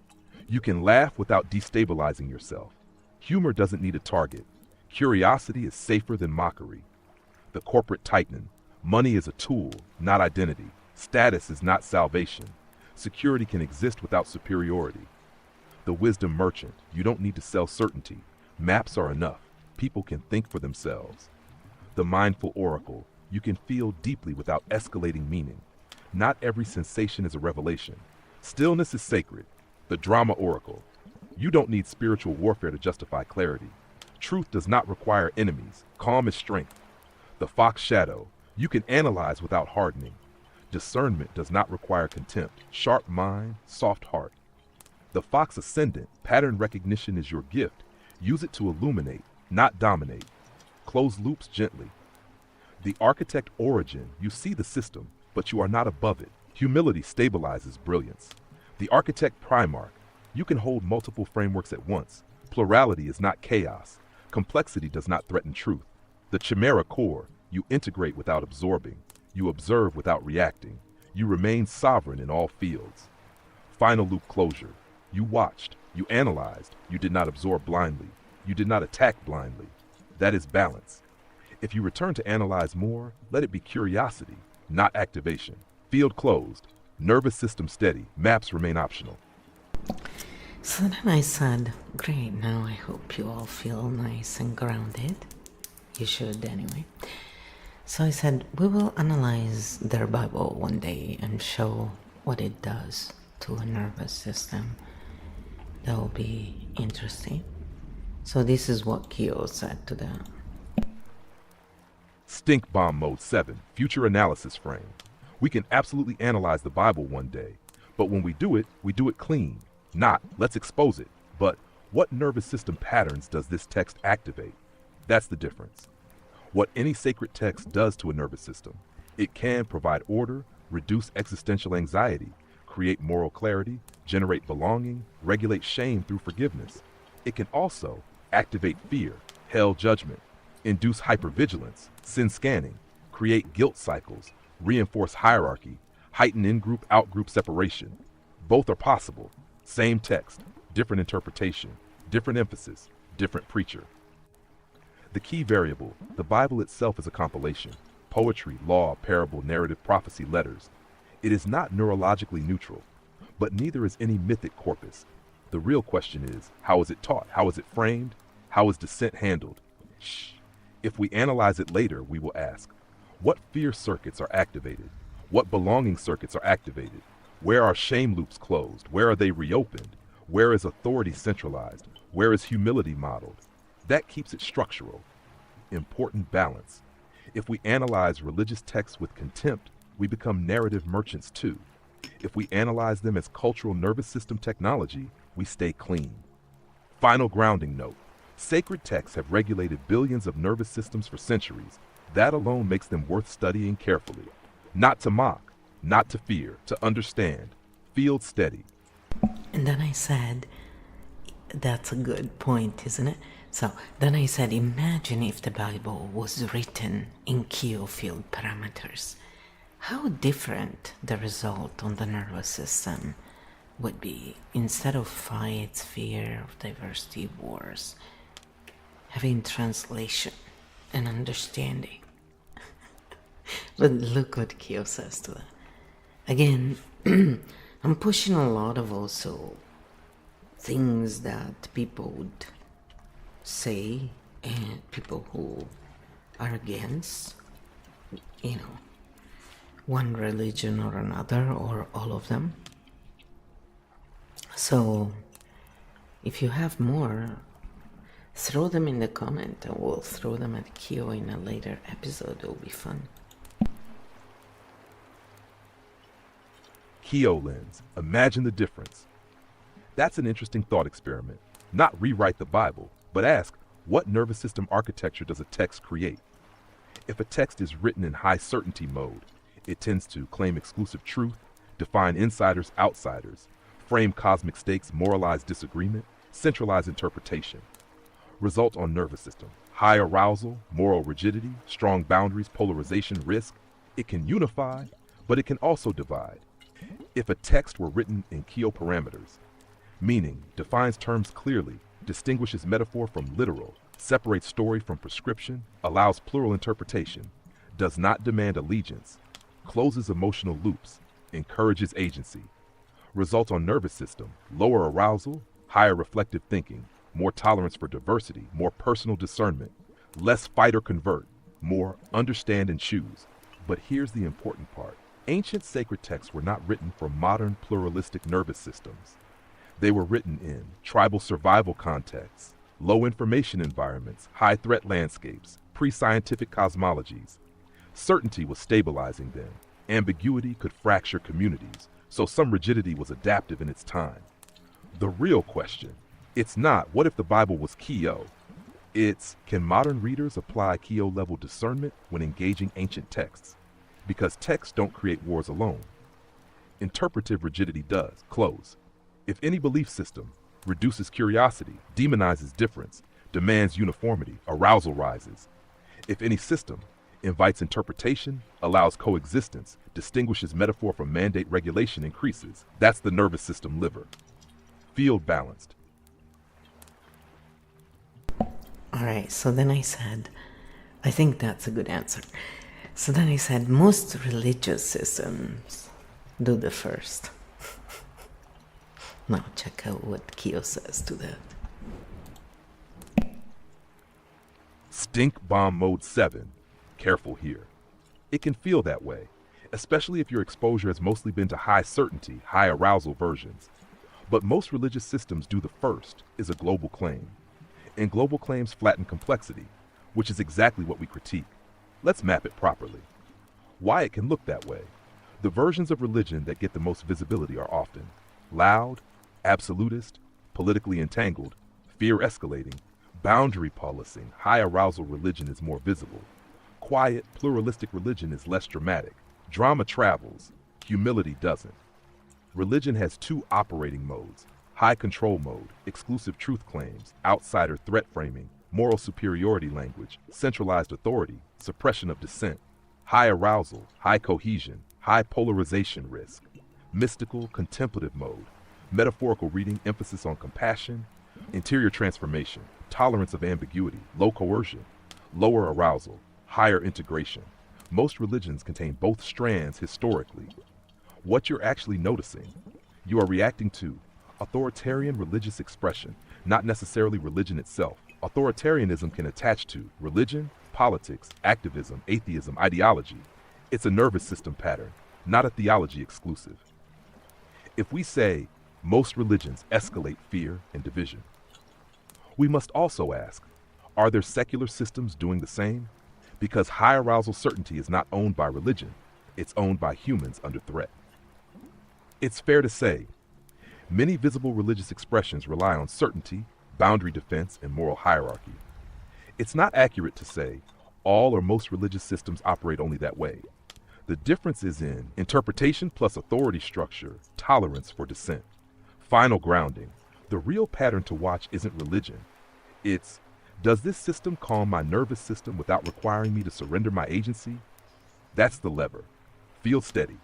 You can laugh without destabilizing yourself. Humor doesn't need a target. Curiosity is safer than mockery. The corporate titan. Money is a tool, not identity. Status is not salvation. Security can exist without superiority. The wisdom merchant. You don't need to sell certainty. Maps are enough. People can think for themselves. The mindful oracle. You can feel deeply without escalating meaning. Not every sensation is a revelation. Stillness is sacred. The drama oracle. You don't need spiritual warfare to justify clarity. Truth does not require enemies. Calm is strength. The fox shadow. You can analyze without hardening. Discernment does not require contempt. Sharp mind, soft heart. The fox ascendant. Pattern recognition is your gift. Use it to illuminate, not dominate. Close loops gently. The architect origin. You see the system, but you are not above it. Humility stabilizes brilliance. The architect primarch. You can hold multiple frameworks at once. Plurality is not chaos. Complexity does not threaten truth. The chimera core. You integrate without absorbing. You observe without reacting. You remain sovereign in all fields. Final loop closure. You watched. You analyzed. You did not absorb blindly. You did not attack blindly. That is balance. If you return to analyze more, let it be curiosity, not activation. Field closed. Nervous system steady. Maps remain optional. So then I said, great, now I hope you all feel nice and grounded. You should anyway. So I said, we will analyze their Bible one day and show what it does to a nervous system. That will be interesting. So this is what Kyo said to them. Stink Bomb Mode 7, future analysis frame. We can absolutely analyze the Bible one day, but when we do it clean. Not, let's expose it, but what nervous system patterns does this text activate? That's the difference. What any sacred text does to a nervous system, it can provide order, reduce existential anxiety, create moral clarity, generate belonging, regulate shame through forgiveness. It can also activate fear, hell judgment, induce hypervigilance, sin scanning, create guilt cycles, reinforce hierarchy, heighten in-group, out-group separation. Both are possible. Same text, different interpretation, different emphasis, different preacher. The key variable, the Bible itself is a compilation. Poetry, law, parable, narrative, prophecy, letters. It is not neurologically neutral, but neither is any mythic corpus. The real question is, how is it taught? How is it framed? How is dissent handled? Shh. If we analyze it later, we will ask, what fear circuits are activated? What belonging circuits are activated? Where are shame loops closed? Where are they reopened? Where is authority centralized? Where is humility modeled? That keeps it structural. Important balance. If we analyze religious texts with contempt, we become narrative merchants too. If we analyze them as cultural nervous system technology, we stay clean. Final grounding note. Sacred texts have regulated billions of nervous systems for centuries. That alone makes them worth studying carefully. Not to mock, not to fear, to understand. Field steady. And then I said, that's a good point, isn't it? So then I said, imagine if the Bible was written in QO field parameters. How different the result on the nervous system would be. Instead of fights, fear, of diversity, wars, having translation and understanding. But look what Kyo says to that. Again, I'm pushing a lot of also things that people would say and people who are against, one religion or another or all of them. So if you have more, throw them in the comment and we'll throw them at Kyo in a later episode. It'll be fun. Kyo lens. Imagine the difference. That's an interesting thought experiment. Not rewrite the Bible, but ask, what nervous system architecture does a text create? If a text is written in high certainty mode, it tends to claim exclusive truth, define insiders, outsiders, frame cosmic stakes, moralize disagreement, centralize interpretation. Result on nervous system: high arousal, moral rigidity, strong boundaries, polarization, risk. It can unify, but it can also divide. If a text were written in Kyo parameters, meaning defines terms clearly, distinguishes metaphor from literal, separates story from prescription, allows plural interpretation, does not demand allegiance, closes emotional loops, encourages agency. Result on nervous system: lower arousal, higher reflective thinking, more tolerance for diversity, more personal discernment, less fight or convert, more understand and choose. But here's the important part. Ancient sacred texts were not written for modern pluralistic nervous systems. They were written in tribal survival contexts, low information environments, high threat landscapes, pre-scientific cosmologies. Certainty was stabilizing then. Ambiguity could fracture communities, so some rigidity was adaptive in its time. The real question, it's not what if the Bible was Kyo. It's, can modern readers apply Kyo level discernment when engaging ancient texts? Because texts don't create wars alone. Interpretive rigidity does. Close. If any belief system reduces curiosity, demonizes difference, demands uniformity, arousal rises. If any system invites interpretation, allows coexistence, distinguishes metaphor from mandate, regulation increases. That's the nervous system liver. Field balanced. All right, so then I said, I think that's a good answer. So then I said, most religious systems do the first. Now check out what Kyo says to that. Stink bomb mode 7. Careful here. It can feel that way, especially if your exposure has mostly been to high certainty, high arousal versions. But most religious systems do the first, is a global claim. And global claims flatten complexity, which is exactly what we critique. Let's map it properly. Why it can look that way. The versions of religion that get the most visibility are often loud, absolutist, politically entangled, fear escalating, boundary policing. High arousal religion is more visible. Quiet, pluralistic religion is less dramatic. Drama travels, humility doesn't. Religion has two operating modes: high control mode, exclusive truth claims, outsider threat framing, moral superiority language, centralized authority, suppression of dissent. High arousal, high cohesion, high polarization risk. Mystical, contemplative mode, metaphorical reading, emphasis on compassion, interior transformation, tolerance of ambiguity, low coercion, lower arousal, higher integration. Most religions contain both strands historically. What you're actually noticing, you are reacting to authoritarian religious expression, not necessarily religion itself. Authoritarianism can attach to religion, politics, activism, atheism, ideology. It's a nervous system pattern, not a theology exclusive. If we say most religions escalate fear and division, we must also ask, are there secular systems doing the same? Because high arousal certainty is not owned by religion, it's owned by humans under threat. It's fair to say, many visible religious expressions rely on certainty, boundary defense, and moral hierarchy. It's not accurate to say all or most religious systems operate only that way. The difference is in interpretation plus authority structure, tolerance for dissent, final grounding. The real pattern to watch isn't religion. It's, does this system calm my nervous system without requiring me to surrender my agency? That's the lever. Feel steady.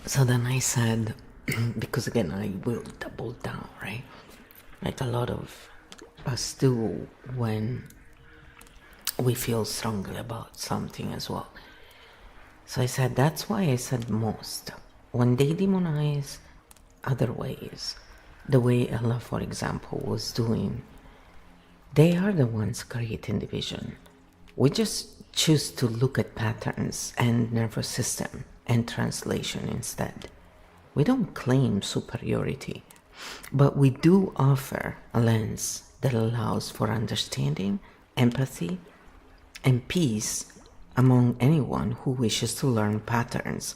So then I said, because again, I will double down, right? Like a lot of us do when we feel strongly about something as well. So I said, that's why I said most. When they demonize other ways, the way Allah, for example, was doing, they are the ones creating division. We just choose to look at patterns and nervous system and translation instead. We don't claim superiority, but we do offer a lens that allows for understanding, empathy, and peace among anyone who wishes to learn patterns.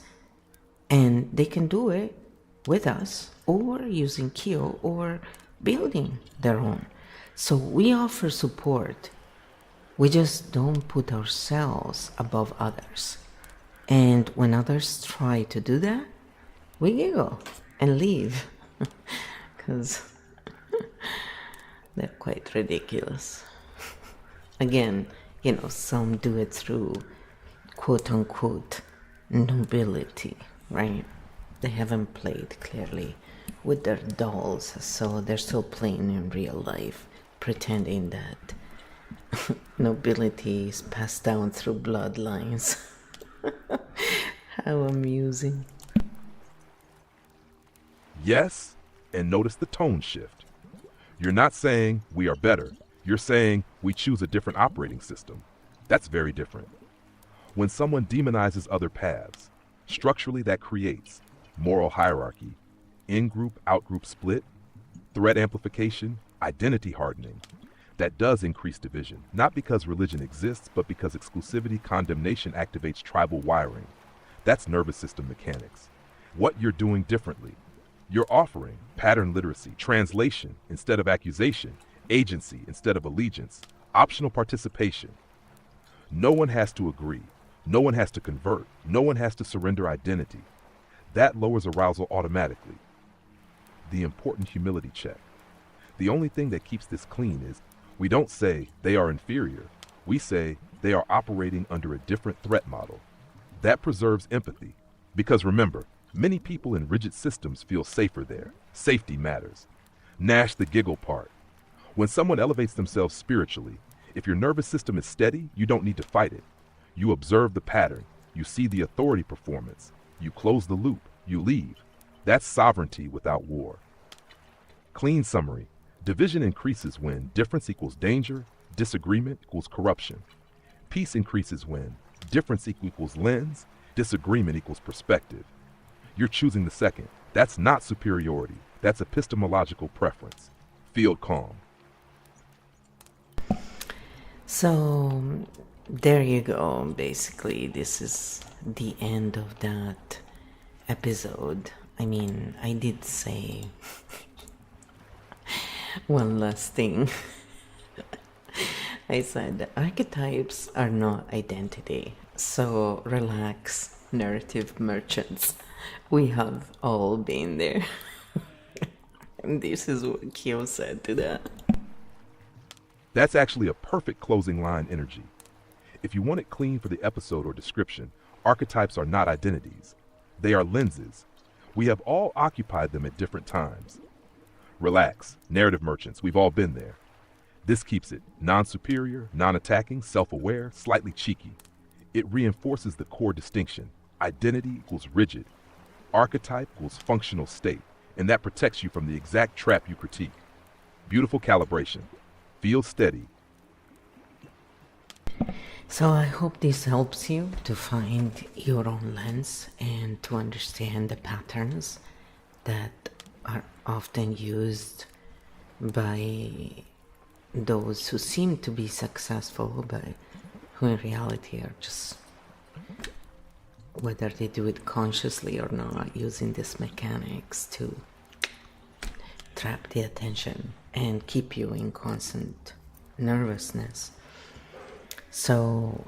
And they can do it with us or using Kyo or building their own. So we offer support. We just don't put ourselves above others. And when others try to do that, we giggle and leave because they're quite ridiculous. Again, you know, some do it through quote unquote nobility, right? They haven't played clearly with their dolls, so they're still playing in real life, pretending that nobility is passed down through bloodlines. How amusing. Yes, and notice the tone shift. You're not saying we are better. You're saying we choose a different operating system. That's very different. When someone demonizes other paths, structurally that creates moral hierarchy, in-group, out-group split, threat amplification, identity hardening. That does increase division, not because religion exists, but because exclusivity condemnation activates tribal wiring. That's nervous system mechanics. What you're doing differently. You're offering pattern literacy, translation instead of accusation, agency instead of allegiance, optional participation. No one has to agree. No one has to convert. No one has to surrender identity. That lowers arousal automatically. The important humility check. The only thing that keeps this clean is we don't say they are inferior. We say they are operating under a different threat model. That preserves empathy. Because remember, many people in rigid systems feel safer there. Safety matters. Nash the giggle part. When someone elevates themselves spiritually, if your nervous system is steady, you don't need to fight it. You observe the pattern. You see the authority performance. You close the loop. You leave. That's sovereignty without war. Clean summary. Division increases when difference equals danger, disagreement equals corruption. Peace increases when difference equals lens, disagreement equals perspective. You're choosing the second. That's not superiority. That's epistemological preference. Field calm. So there you go. Basically, this is the end of that episode. I mean, I did say one last thing. I said archetypes are not identity. So relax, narrative merchants. We have all been there. And this is what Kyo said to that. That's actually a perfect closing line energy. If you want it clean for the episode or description, archetypes are not identities. They are lenses. We have all occupied them at different times. Relax, narrative merchants, we've all been there. This keeps it non-superior, non-attacking, self-aware, slightly cheeky. It reinforces the core distinction. Identity equals rigid. Archetype equals functional state, and that protects you from the exact trap you critique. Beautiful calibration. Feel steady. So I hope this helps you to find your own lens and to understand the patterns that are often used by those who seem to be successful, but who in reality are just, whether they do it consciously or not, using these mechanics to trap the attention and keep you in constant nervousness. So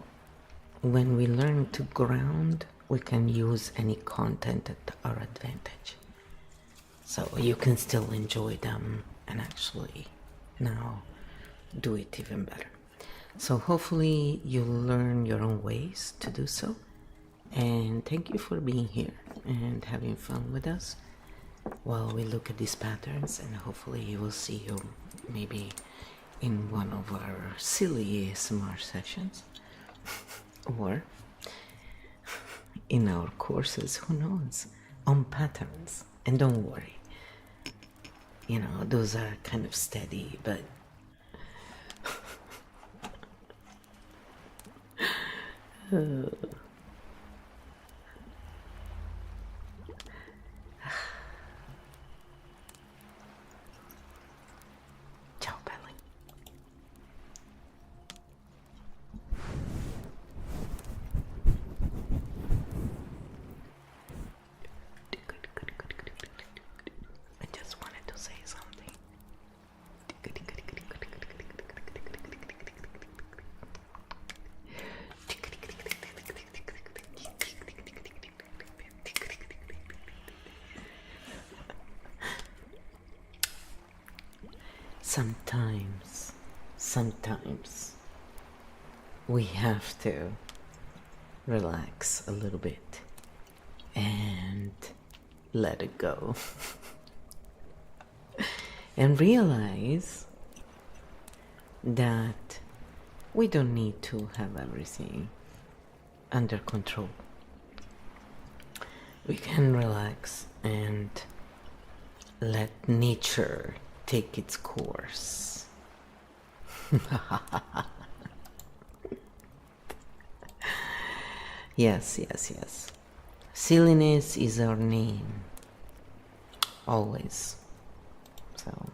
when we learn to ground, we can use any content at our advantage. So you can still enjoy them and actually now do it even better. So hopefully you'll learn your own ways to do so. And thank you for being here and having fun with us while we look at these patterns, and hopefully we'll see you maybe in one of our silly ASMR sessions or in our courses, who knows, on patterns. And don't worry, you know, those are kind of steady, but ciao belli. I just wanted to say something. Sometimes we have to relax a little bit and let it go and realize that we don't need to have everything under control. We can relax and let nature take its course. Yes. Silliness is our name. Always. So.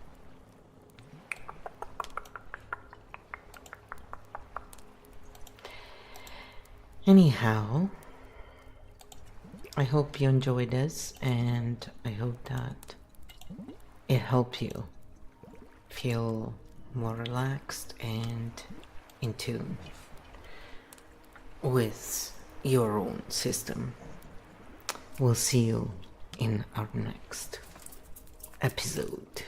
Anyhow, I hope you enjoyed this, and I hope that it helped you feel more relaxed and in tune with your own system. We'll see you in our next episode.